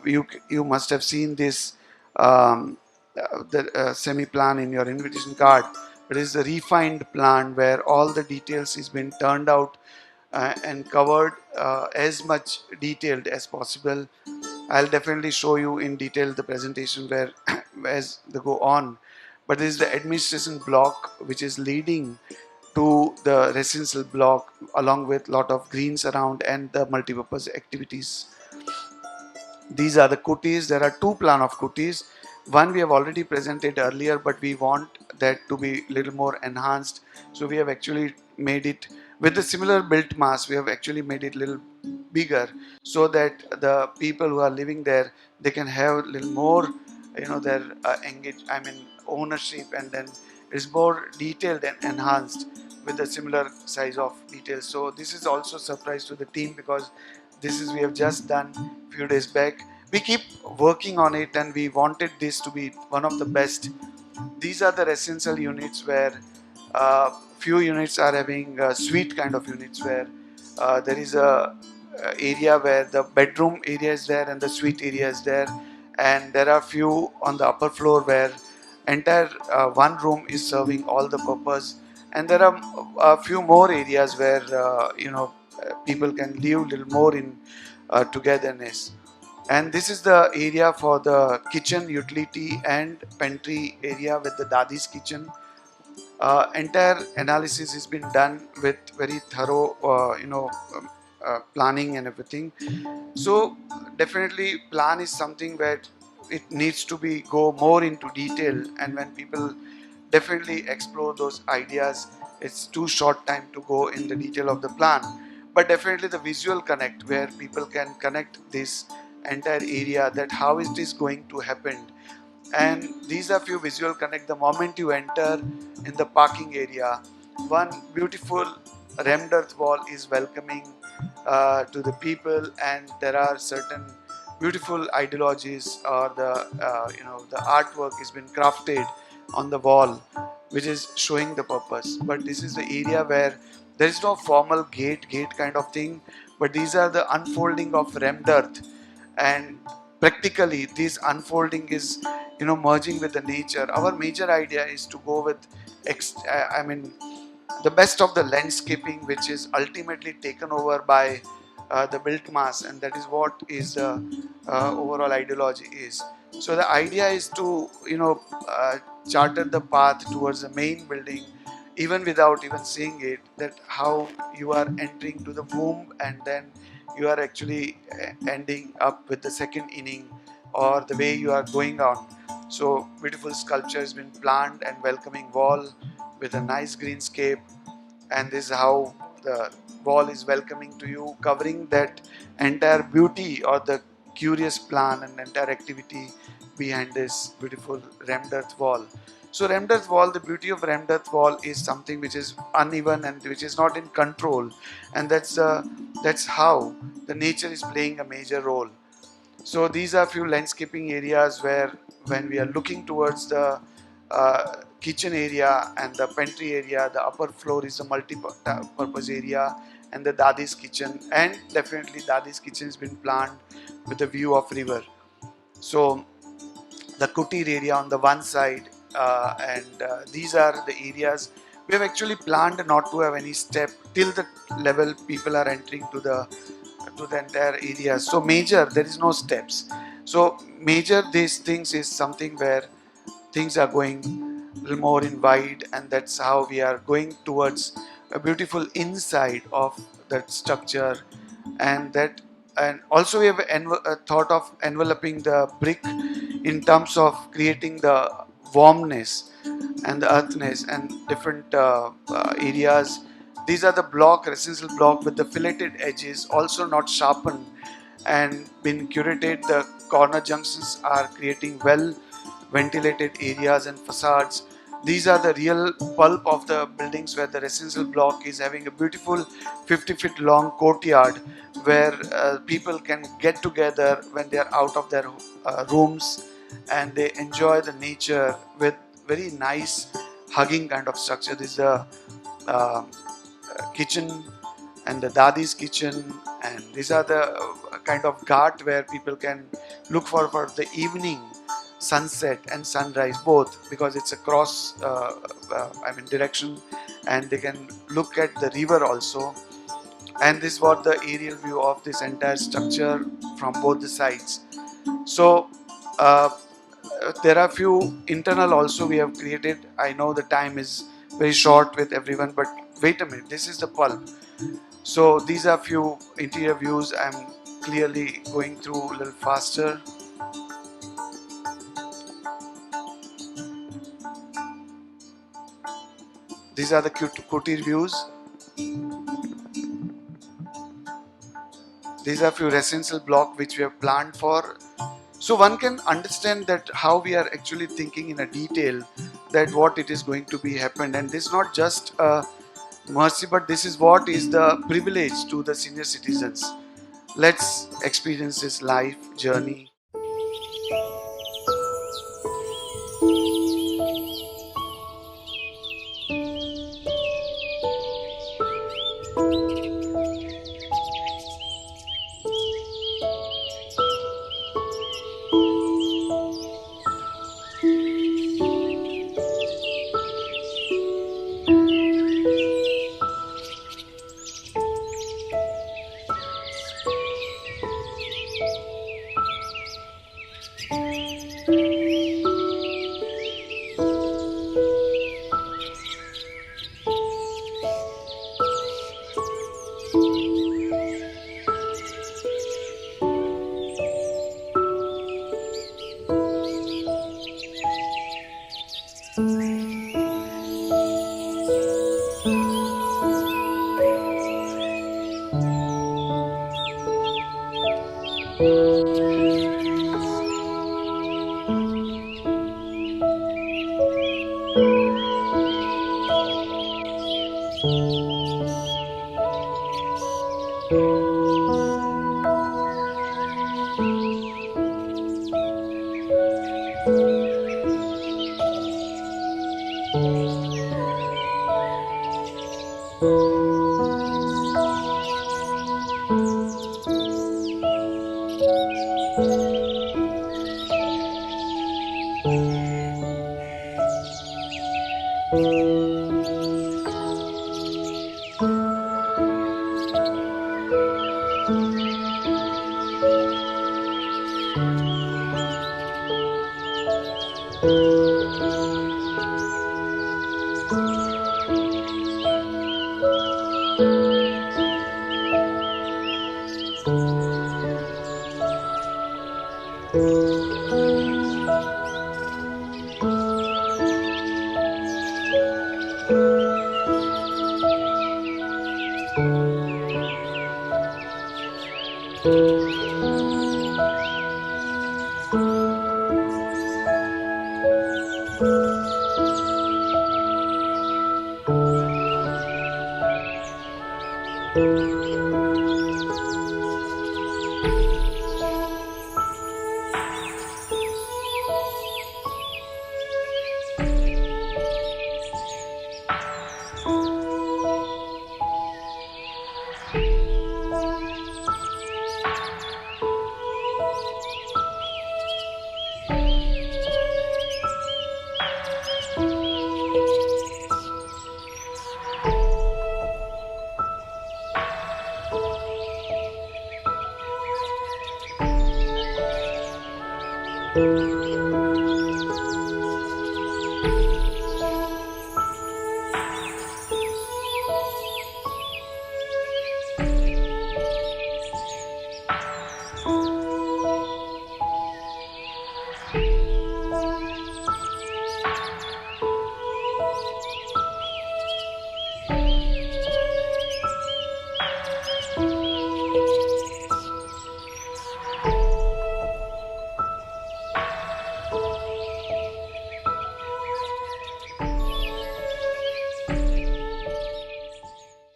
you must have seen this the semi plan in your invitation card. It is a refined plan where all the details is been turned out and covered as much detailed as possible. I'll definitely show you in detail the presentation where as they go on. But this is the administration block which is leading to the residential block along with lot of greens around and the multipurpose activities. These are the kutis. There are two plan of kutis. one we have already presented earlier, but we want that to be little more enhanced. So we have actually made it with the similar built mass. We have actually made it little bigger, so that the people who are living there, they can have a little more, their ownership, and then it's more detailed and enhanced with a similar size of details. So this is also surprise to the team, because this is we have just done few days back. We keep working on it, and we wanted this to be one of the best. These are the residential units where few units are having suite kind of units, where there is area where the bedroom area is there and the suite area is there, and there are few on the upper floor where entire one room is serving all the purpose, and there are a few more areas where people can live a little more in togetherness. And this is the area for the kitchen, utility and pantry area with the Dadi's kitchen. Entire analysis has been done with very thorough planning and everything. So definitely plan is something where it needs to be go more into detail, and when people definitely explore those ideas, it's too short time to go in the detail of the plan. But definitely the visual connect, where people can connect this entire area, that how it is going to happen. And these are few visual connect the moment you enter in the parking area. One beautiful rammed earth wall is welcoming to the people, and there are certain beautiful ideologies, or the artwork has been crafted on the wall, which is showing the purpose. But this is the area where there is no formal gate kind of thing, but these are the unfolding of rammed earth. And practically this unfolding is merging with the nature. Our major idea is to go with the best of the landscaping, which is ultimately taken over by the built mass, and that is what is the overall ideology is. So the idea is to charter the path towards the main building, even without even seeing it, that how you are entering to the womb, and then you are actually ending up with the second inning, or the way you are going on. So beautiful sculpture has been planned, and welcoming wall with a nice greenscape, and this is how the wall is welcoming to you, covering that entire beauty or the curious plan and entire activity behind this beautiful rammed earth wall. So rammed earth wall, the beauty of rammed earth wall is something which is uneven and which is not in control, and that's how the nature is playing a major role. So these are few landscaping areas where, when we are looking towards the kitchen area and the pantry area, the upper floor is a multi-purpose area, and the Dadi's kitchen, and definitely Dadi's kitchen has been planned with a view of river. So the kutir area on the one side, and these are the areas we have actually planned not to have any step till the level people are entering to the entire area. So major, there is no steps. So major these things is something where things are going a little more in wide, and that's how we are going towards a beautiful inside of that structure. And also we have thought of enveloping the brick in terms of creating the warmness and the earthness and different areas. These are the residential block with the filleted edges, also not sharpened and been curated. The corner junctions are creating well ventilated areas and facades. These are the real pulp of the buildings, where the residential block is having a beautiful 50-feet long courtyard, where people can get together when they are out of their rooms, and they enjoy the nature with very nice hugging kind of structure. This is the kitchen and the Dadi's kitchen, and these are the kind of ghat where people can look for the evening sunset and sunrise both, because it's a cross direction, and they can look at the river also. And this was the aerial view of this entire structure from both the sides. So there are few internal also we have created. I know the time is very short with everyone, but wait a minute, this is the pulp. So these are few interior views. I'm clearly going through a little faster. These are the kutir views. These are few residential blocks which we have planned for. So one can understand that how we are actually thinking in a detail that what it is going to be happened, and this is not just a mercy, but this is what is the privilege to the senior citizens. Let's experience this life journey.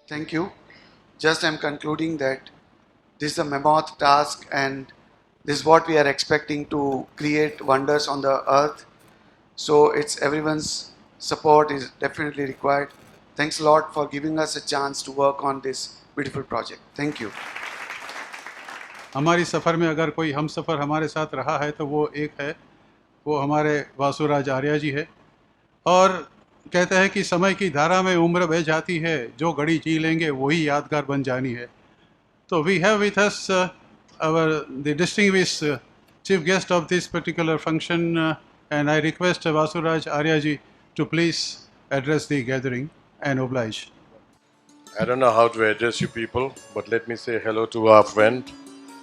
Thank you. Just I'm concluding that this is a mammoth task, and this is what we are expecting to create wonders on the earth. So it's everyone's support is definitely required. Thanks a lot for giving us a chance to work on this beautiful project. Thank you. हमारी सफ़र में अगर कोई हम सफ़र हमारे साथ रहा है तो वो एक है, वो हमारे वासुराज आर्या जी है। और कहते हैं कि समय की धारा में उम्र बह जाती है, जो घड़ी जी लेंगे वही यादगार बन जानी है। तो we have with us our the distinguished chief guest of this particular function, and I request Vasuraj Arya ji to please address the gathering and oblige. I don't know how to address you people, but let me say hello to our friend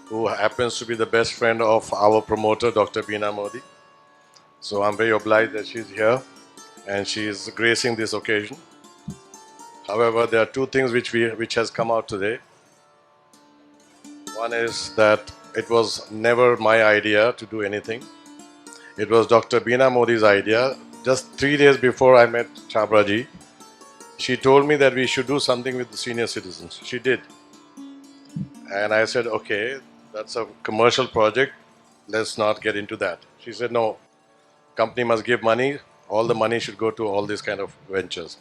who happens to be the best friend of our promoter, Dr. Beena Modi. So I'm very obliged that she's here and she is gracing this occasion. However, there are two things which has come out today. One is that it was never my idea to do anything. It was Dr. Beena Modi's idea. Just 3 days before I met Chabraji, she told me that we should do something with the senior citizens. She did. And I said, okay, that's a commercial project. Let's not get into that. She said, no, company must give money. All the money should go to all these kind of ventures.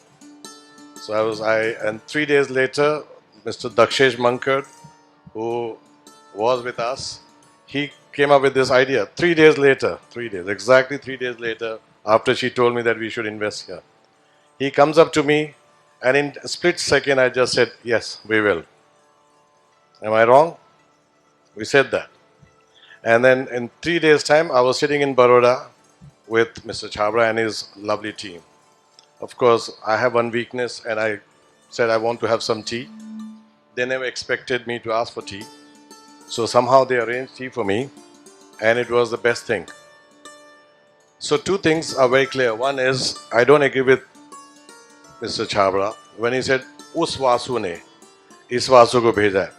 So and 3 days later, Mr. Dakshesh Mankad, who was with us, he came up with this idea. 3 days later, exactly 3 days later, after she told me that we should invest here. He comes up to me, and in a split second, I just said, yes, we will. Am I wrong? We said that. And then in 3 days' time, I was sitting in Baroda with Mr. Chabra and his lovely team. Of course, I have one weakness, and I said I want to have some tea. They never expected me to ask for tea. So somehow they arranged tea for me, and it was the best thing. So two things are very clear. One is, I don't agree with Mr. Chabra when he said, उस वासु ने इस वासु को भेजा है.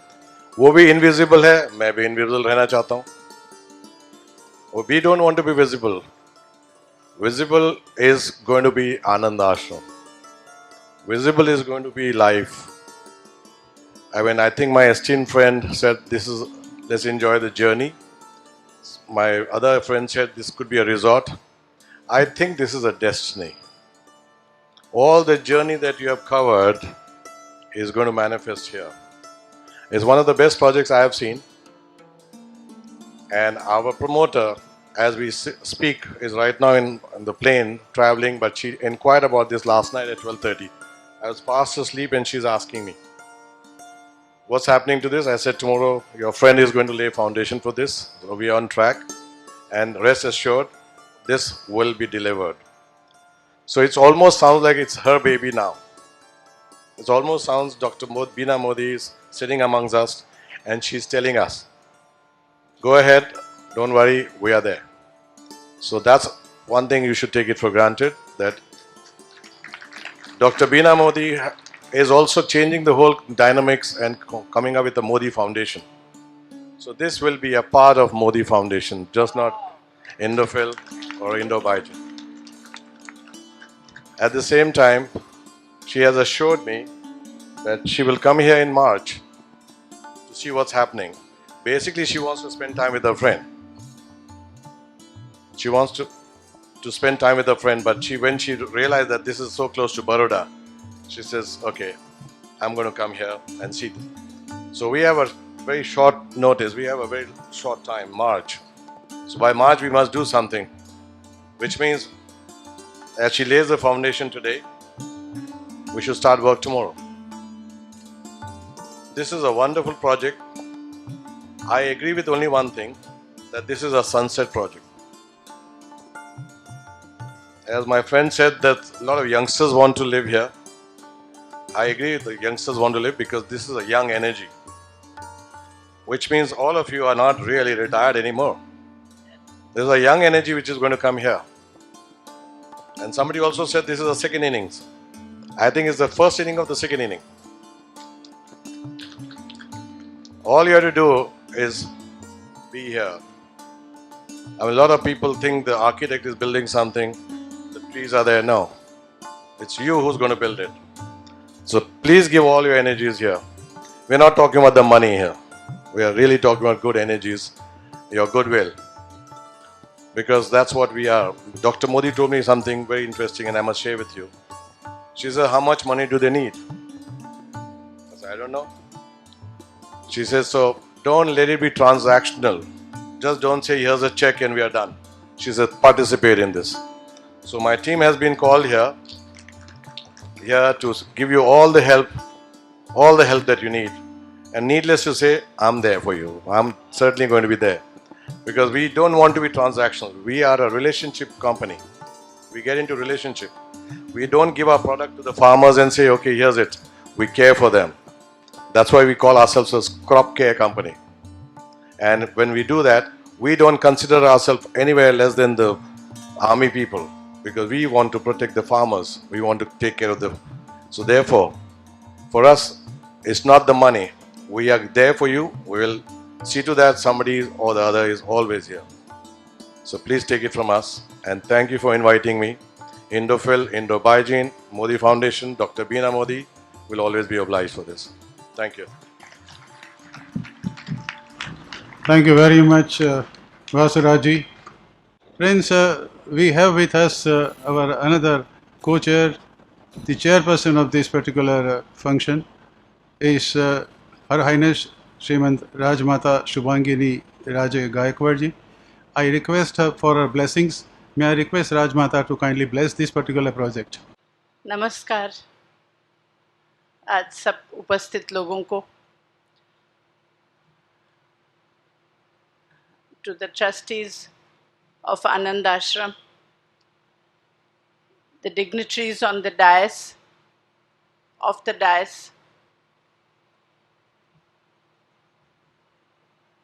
वो भी invisible है, मैं भी invisible रहना चाहता हूँ. We don't want to be visible. Visible is going to be Anand Ashram. Visible is going to be life. I think my esteemed friend said, let's enjoy the journey. My other friend said this could be a resort. I think this is a destiny. All the journey that you have covered is going to manifest here. It's one of the best projects I have seen. And our promoter, as we speak, is right now in the plane traveling, but she inquired about this last night at 12:30. I was fast asleep and she's asking me, what's happening to this? I said, tomorrow your friend is going to lay foundation for this. So we are on track, and rest assured, this will be delivered. So it almost sounds like it's her baby now. It almost sounds Dr. Beena Modi is sitting amongst us and she's telling us, go ahead, don't worry, we are there. So that's one thing you should take it for granted, that Dr. Beena Modi is also changing the whole dynamics and coming up with the Modi Foundation. So this will be a part of Modi Foundation, just not Indophil or Indo-Biogen. At the same time, she has assured me that she will come here in March to see what's happening. Basically, she wants to spend time with her friend. She wants to spend time with her friend, but when she realized that this is so close to Baroda, she says, okay, I'm going to come here and see this. So we have a very short notice. We have a very short time, March. So by March, we must do something, which means as she lays the foundation today, we should start work tomorrow. This is a wonderful project. I agree with only one thing, that this is a sunset project. As my friend said, that a lot of youngsters want to live here. I agree, the youngsters want to live because this is a young energy, which means all of you are not really retired anymore. There's a young energy which is going to come here. And somebody also said this is the second innings. I think it's the first inning of the second inning. All you have to do is be here. I mean, a lot of people think the architect is building something, the trees are there. No, it's you who's going to build it. So please give all your energies here. We're not talking about the money here. We are really talking about good energies, your goodwill. Because that's what we are. Dr. Modi told me something very interesting and I must share with you. She said, how much money do they need? I said, I don't know. She says, so don't let it be transactional. Just don't say, here's a check and we are done. She said, participate in this. So my team has been called here to give you all the help that you need. And needless to say, I'm there for you. I'm certainly going to be there. Because we don't want to be transactional. We are a relationship company. We get into relationship. We don't give our product to the farmers and say, okay, here's it. We care for them. That's why we call ourselves a crop care company. And when we do that, we don't consider ourselves anywhere less than the army people. Because we want to protect the farmers. We want to take care of them. So therefore, For us, it's not the money. We are there for you. We will see to that somebody or the other is always here. So please take it from us. And thank you for inviting me. Indophil, Indobyogene, Modi Foundation, Dr. Beena Modi will always be obliged for this. Thank you. Thank you very much, Vasaraji. Friends, we have with us our another co-chair, the chairperson of this particular function is Her Highness Srimant Rajmata Shubhangini Raje Gaikwad ji. I request her for her blessings. May I request Rajmata to kindly bless this particular project. नमस्कार आज सब उपस्थित लोगों को, to the trustees of Anand Ashram, the dignitaries on the dais, of the dais,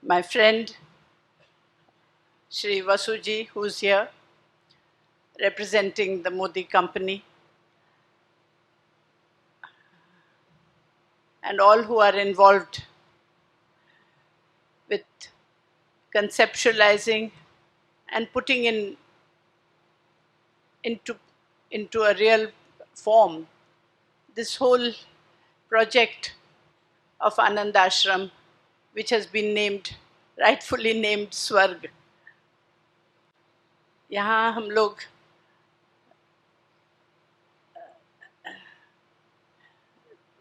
my friend Shree Vasuji, who's here representing the Modi company, and all who are involved with conceptualizing and putting into a real form this whole project of Anand Ashram, which has been named, rightfully named Swarg. यहाँ हम लोग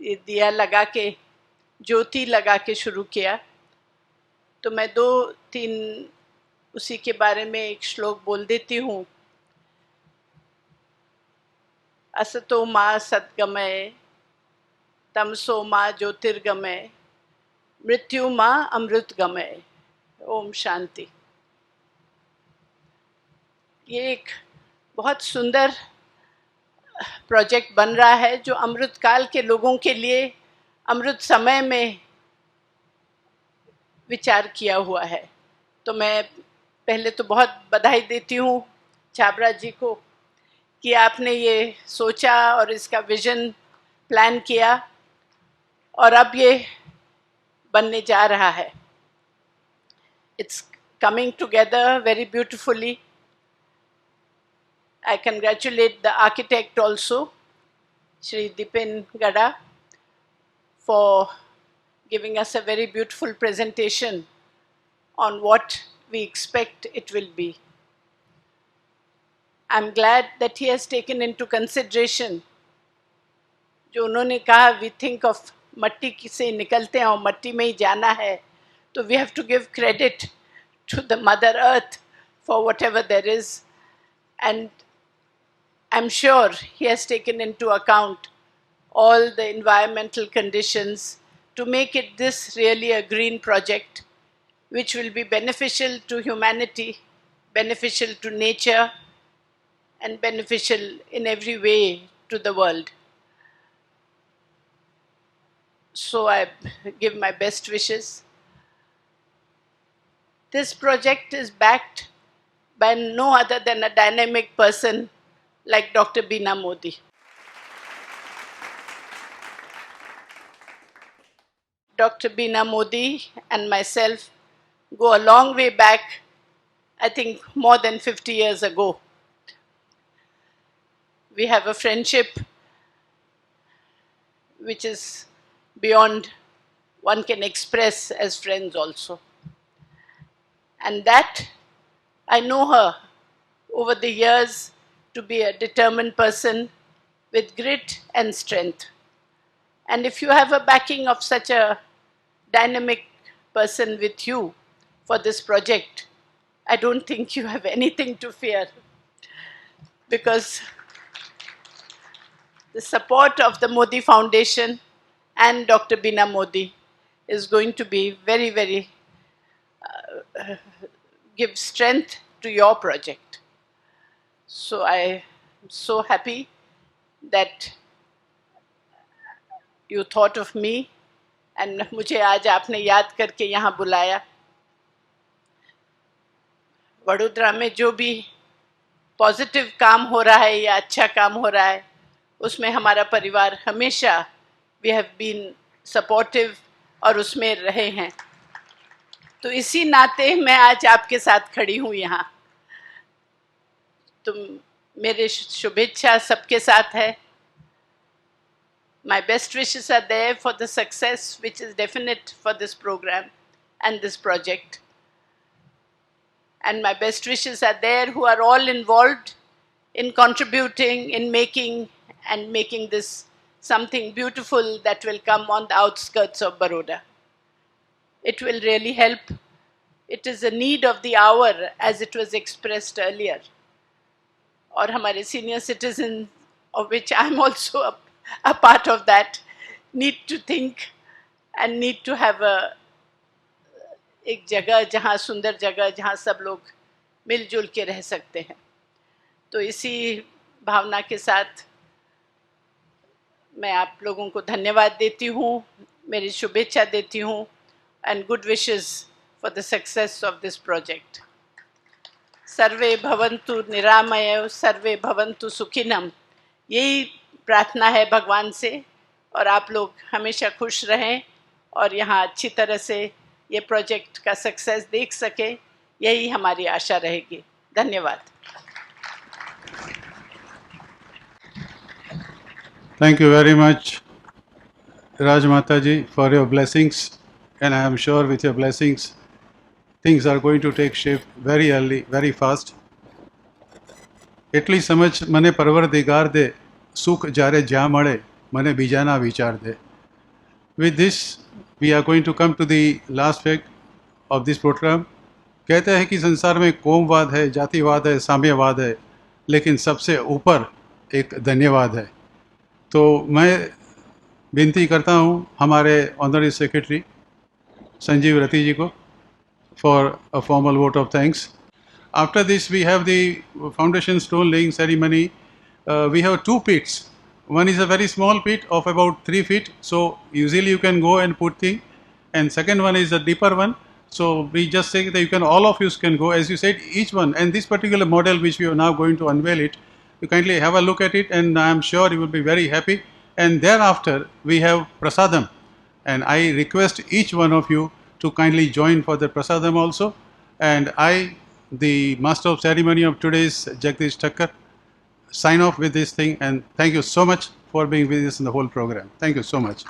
ये दिया लगा के, ज्योति लगा के शुरू किया, तो मैं 2-3 उसी के बारे में एक श्लोक बोल देती हूँ. असतो मा सद्गमय, तमसो मा ज्योतिर्गमय, मृत्यु मा अमृतगमय. ओम शांति. ये एक बहुत सुंदर प्रोजेक्ट बन रहा है जो अमृत काल के लोगों के लिए अमृत समय में विचार किया हुआ है. तो मैं पहले तो बहुत बधाई देती हूँ छाबड़ा जी को कि आपने ये सोचा और इसका विजन प्लान किया और अब ये बनने जा रहा है. It's coming together very beautifully. I congratulate the architect also, Shri Dipin Gada, for giving us a very beautiful presentation on what we expect it will be. I'm glad that he has taken into consideration, जो उन्होंने कहा, we think of मट्टी से निकलते हैं और मट्टी में ही जाना है, तो we have to give credit to the Mother Earth for whatever there is. And I'm sure he has taken into account all the environmental conditions to make it this really a green project which will be beneficial to humanity, beneficial to nature, and beneficial in every way to the world. So I give my best wishes. This project is backed by no other than a dynamic person like Dr. Beena Modi. Dr. Beena Modi and myself go a long way back, I think more than 50 years ago. We have a friendship which is beyond one can express as friends also. And that, I know her over the years to be a determined person with grit and strength. And if you have a backing of such a dynamic person with you for this project, I don't think you have anything to fear, because the support of the Modi Foundation and Dr. Beena Modi is going to be very, very, give strength to your project. So I am so happy that you thought of me and मुझे आज आपने याद करके यहाँ बुलाया. वडोदरा में जो भी पॉजिटिव काम हो रहा है या अच्छा काम हो रहा है, उसमें हमारा परिवार हमेशा वी हैव बीन सपोर्टिव और उसमें रहे हैं। तो इसी नाते मैं आज आपके साथ खड़ी हूँ यहाँ। तो मेरे शुभेच्छा सबके साथ है। My best wishes are there for the success which is definite for this program and this project. And my best wishes are there who are all involved in contributing, in making this something beautiful that will come on the outskirts of Baroda. It will really help. It is a need of the hour as it was expressed earlier. और हमारे senior citizens, of which I am also a part of that, need to think and need to have एक जगह जहाँ सुंदर जगह जहाँ सब लोग मिलजुल के रह सकते हैं। तो इसी भावना के साथ मैं आप लोगों को धन्यवाद देती हूँ, मेरी शुभेच्छा देती हूँ and good wishes for the success of this project. सर्वे भवन्तु निरामय सर्वे भवन्तु सुखिनम, यही प्रार्थना है भगवान से। और आप लोग हमेशा खुश रहें और यहाँ अच्छी तरह से ये प्रोजेक्ट का सक्सेस देख सके, यही हमारी आशा रहेगी। धन्यवाद। Thank you very much, Raj Mataji, for your blessings, and I am sure with your blessings, things are going to take shape very early, very fast. એટલી સમજ મને પરવરદિગાર દે, સુખ જ્યારે જ્યાં મળે મને બીજાના વિચાર દે. With this, we are going to come to the last fact of this program. कहते हैं कि संसार में कौमवाद है, जातिवाद है, साम्यवाद है, लेकिन सबसे ऊपर एक धन्यवाद है. तो मैं विनती करता हूँ हमारे ऑनरी सेक्रेटरी संजीव रति जी को for a formal vote of thanks. After this, we have the foundation stone laying ceremony. We have two pits. One is a very small pit of about 3 feet, so usually you can go and put thing. And second one is a deeper one. So we just say that you can, all of you can go, as you said, each one. And this particular model which we are now going to unveil it, you kindly have a look at it, and I am sure you will be very happy. And thereafter, we have prasadam. And I request each one of you to kindly join for the prasadam also. And I, the master of ceremony of today's Jagdish Thakkar, sign off with this thing, and thank you so much for being with us in the whole program. Thank you so much.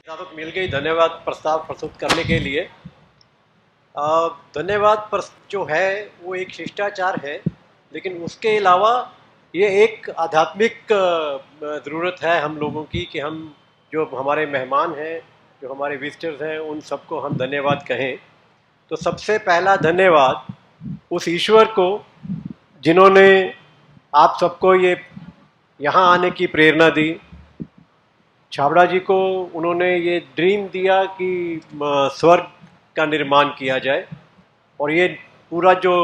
इजाज़त मिल गई धन्यवाद प्रस्ताव प्रस्तुत करने के लिए। धन्यवाद जो है वो एक शिष्टाचार है, लेकिन उसके अलावा ये एक आध्यात्मिक ज़रूरत है हम लोगों की कि हम जो हमारे मेहमान हैं, जो हमारे विजिटर्स हैं, उन सबको हम धन्यवाद कहें। तो सबसे पहला धन्यवाद उस ईश्वर को जिन्होंने आप सबको ये यहाँ आने की प्रेरणा दी। छाबड़ा जी को उन्होंने ये ड्रीम दिया कि स्वर्ग का निर्माण किया जाए, और ये पूरा जो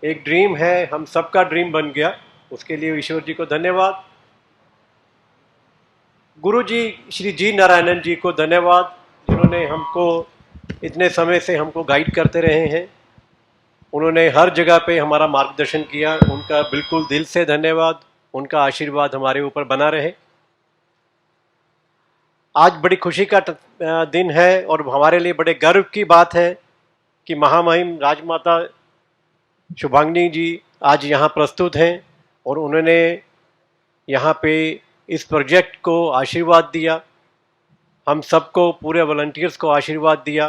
एक ड्रीम है हम सबका ड्रीम बन गया। उसके लिए ईश्वर जी को धन्यवाद। गुरु जी श्री जी नारायणन जी को धन्यवाद, जिन्होंने हमको इतने समय से हमको गाइड करते रहे हैं। उन्होंने हर जगह पे हमारा मार्गदर्शन किया, उनका बिल्कुल दिल से धन्यवाद। उनका आशीर्वाद हमारे ऊपर बना रहे। आज बड़ी खुशी का दिन है और हमारे लिए बड़े गर्व की बात है कि महामहिम राजमाता शुभांगिनी जी आज यहाँ प्रस्तुत हैं और उन्होंने यहाँ पे इस प्रोजेक्ट को आशीर्वाद दिया, हम सबको, पूरे वॉलंटियर्स को आशीर्वाद दिया।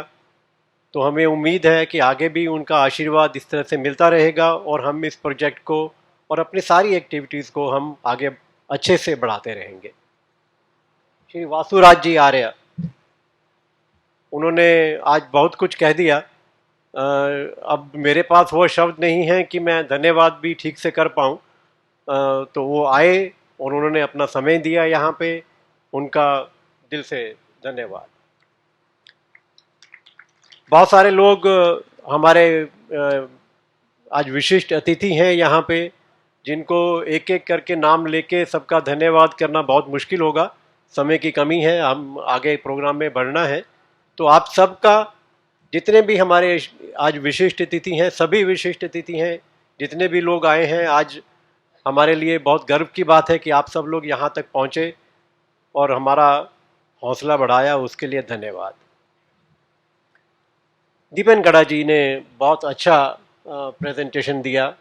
तो हमें उम्मीद है कि आगे भी उनका आशीर्वाद इस तरह से मिलता रहेगा और हम इस प्रोजेक्ट को और अपनी सारी एक्टिविटीज़ को हम आगे अच्छे से बढ़ाते रहेंगे। श्री वासुराज जी आर्य, उन्होंने आज बहुत कुछ कह दिया। अब मेरे पास वो शब्द नहीं है कि मैं धन्यवाद भी ठीक से कर पाऊँ। तो वो आए और उन्होंने अपना समय दिया यहाँ पे, उनका दिल से धन्यवाद। बहुत सारे लोग हमारे आज विशिष्ट अतिथि हैं यहाँ पे, जिनको एक एक करके नाम लेके सबका धन्यवाद करना बहुत मुश्किल होगा, समय की कमी है, हम आगे प्रोग्राम में बढ़ना है। तो आप सबका, जितने भी हमारे आज विशिष्ट अतिथि हैं, सभी विशिष्ट अतिथि हैं, जितने भी लोग आए हैं, आज हमारे लिए बहुत गर्व की बात है कि आप सब लोग यहाँ तक पहुँचे और हमारा हौसला बढ़ाया, उसके लिए धन्यवाद। दीपेन गड़ा जी ने बहुत अच्छा प्रेजेंटेशन दिया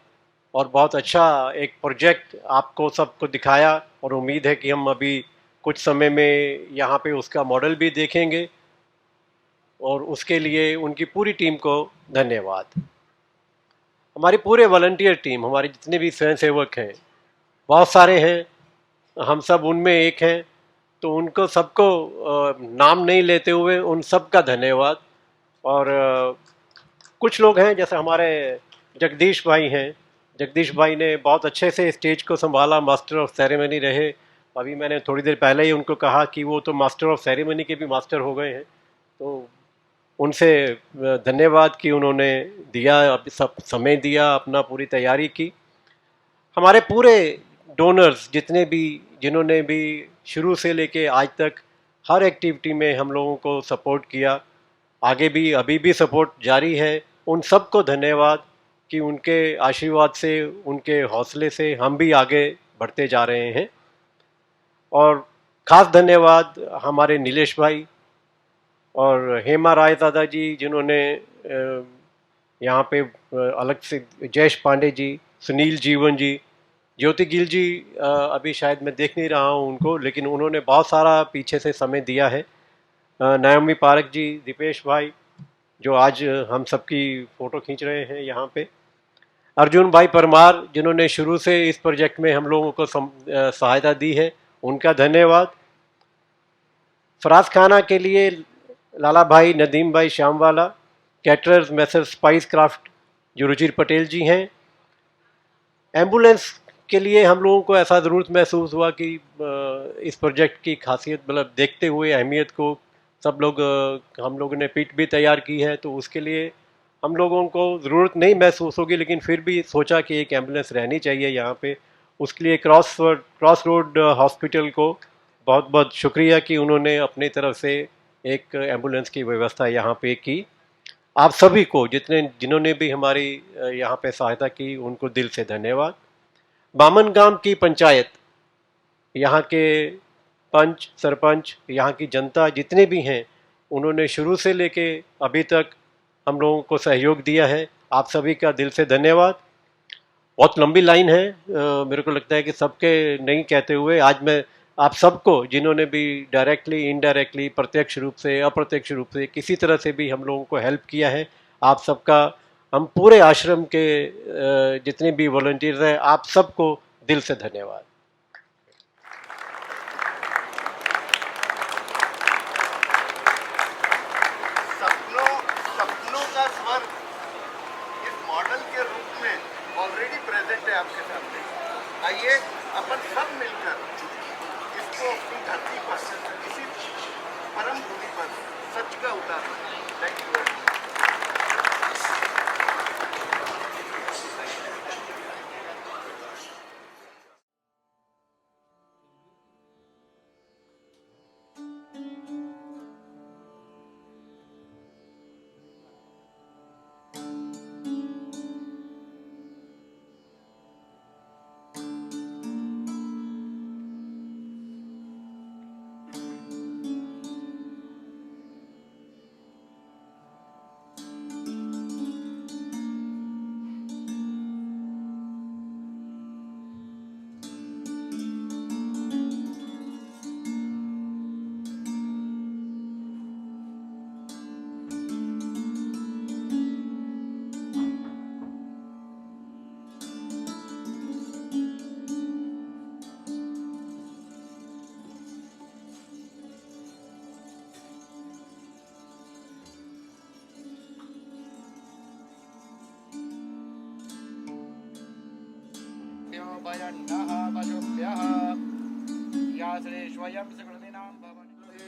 और बहुत अच्छा एक प्रोजेक्ट आपको सबको दिखाया, और उम्मीद है कि हम अभी कुछ समय में यहाँ पे उसका मॉडल भी देखेंगे, और उसके लिए उनकी पूरी टीम को धन्यवाद। हमारी पूरे वॉलंटियर टीम, हमारे जितने भी स्वयंसेवक हैं, बहुत सारे हैं, हम सब उनमें एक हैं, तो उनको सबको नाम नहीं लेते हुए उन सब का धन्यवाद। और कुछ लोग हैं जैसे हमारे जगदीश भाई हैं, जगदीश भाई ने बहुत अच्छे से स्टेज को संभाला, मास्टर ऑफ सेरेमनी रहे। अभी मैंने थोड़ी देर पहले ही उनको कहा कि वो तो मास्टर ऑफ सेरेमनी के भी मास्टर हो गए हैं, तो उनसे धन्यवाद कि उन्होंने दिया, सब समय दिया, अपना पूरी तैयारी की। हमारे पूरे डोनर्स जितने भी, जिन्होंने भी शुरू से लेके आज तक हर एक्टिविटी में हम लोगों को सपोर्ट किया, आगे भी अभी भी सपोर्ट जारी है, उन सबको धन्यवाद कि उनके आशीर्वाद से, उनके हौसले से हम भी आगे बढ़ते जा रहे हैं। और ख़ास धन्यवाद हमारे नीलेश भाई और हेमा राय दादा जी, जिन्होंने यहाँ पे अलग से, जयेश पांडे जी, सुनील जीवन जी, ज्योति गिल जी, अभी शायद मैं देख नहीं रहा हूँ उनको, लेकिन उन्होंने बहुत सारा पीछे से समय दिया है। नायमी पारक जी, दीपेश भाई जो आज हम सबकी फ़ोटो खींच रहे हैं यहाँ पे, अर्जुन भाई परमार जिन्होंने शुरू से इस प्रोजेक्ट में हम लोगों को सहायता दी है, उनका धन्यवाद। फराज खाना के लिए लाला भाई, नदीम भाई श्यामवाला, कैटरर्स मैसर स्पाइस क्राफ्ट जो रुचिर पटेल जी हैं। एम्बुलेंस के लिए हम लोगों को ऐसा ज़रूरत महसूस हुआ कि इस प्रोजेक्ट की खासियत, मतलब देखते हुए अहमियत को, सब लोग, हम लोगों ने पिट भी तैयार की है, तो उसके लिए हम लोगों को ज़रूरत नहीं महसूस होगी, लेकिन फिर भी सोचा कि एक एम्बुलेंस रहनी चाहिए यहाँ पे। उसके लिए क्रॉस रोड हॉस्पिटल को बहुत बहुत शुक्रिया कि उन्होंने अपनी तरफ से एक एम्बुलेंस की व्यवस्था यहाँ पे की। आप सभी को, जिन्होंने भी हमारी यहाँ पे सहायता की, उनको दिल से धन्यवाद। बामन गांव की पंचायत, यहाँ के पंच, सरपंच, यहाँ की जनता जितने भी हैं, उन्होंने शुरू से लेके अभी तक हम लोगों को सहयोग दिया है। आप सभी का दिल से धन्यवाद। बहुत लंबी लाइन है, मेरे को लगता है कि सबके नहीं कहते हुए आज मैं आप सबको, जिन्होंने भी डायरेक्टली, इनडायरेक्टली, प्रत्यक्ष रूप से, अप्रत्यक्ष रूप से, किसी तरह से भी हम लोगों को हेल्प किया है, आप सबका, हम पूरे आश्रम के जितने भी वॉलंटियर्स हैं, आप सबको दिल से धन्यवाद। सपनों का स्वर्ग इस मॉडल के रूप में ऑलरेडी प्रेजेंट है आपके सामने। आइए अपन सब मिलकर इसको अपनी धरती पर, इसी परम भूमि पर सच का उतारना। Thank you very much. भयन्नः पशुभ्यः या श्री स्वयं सुकृतिनां भवन्ति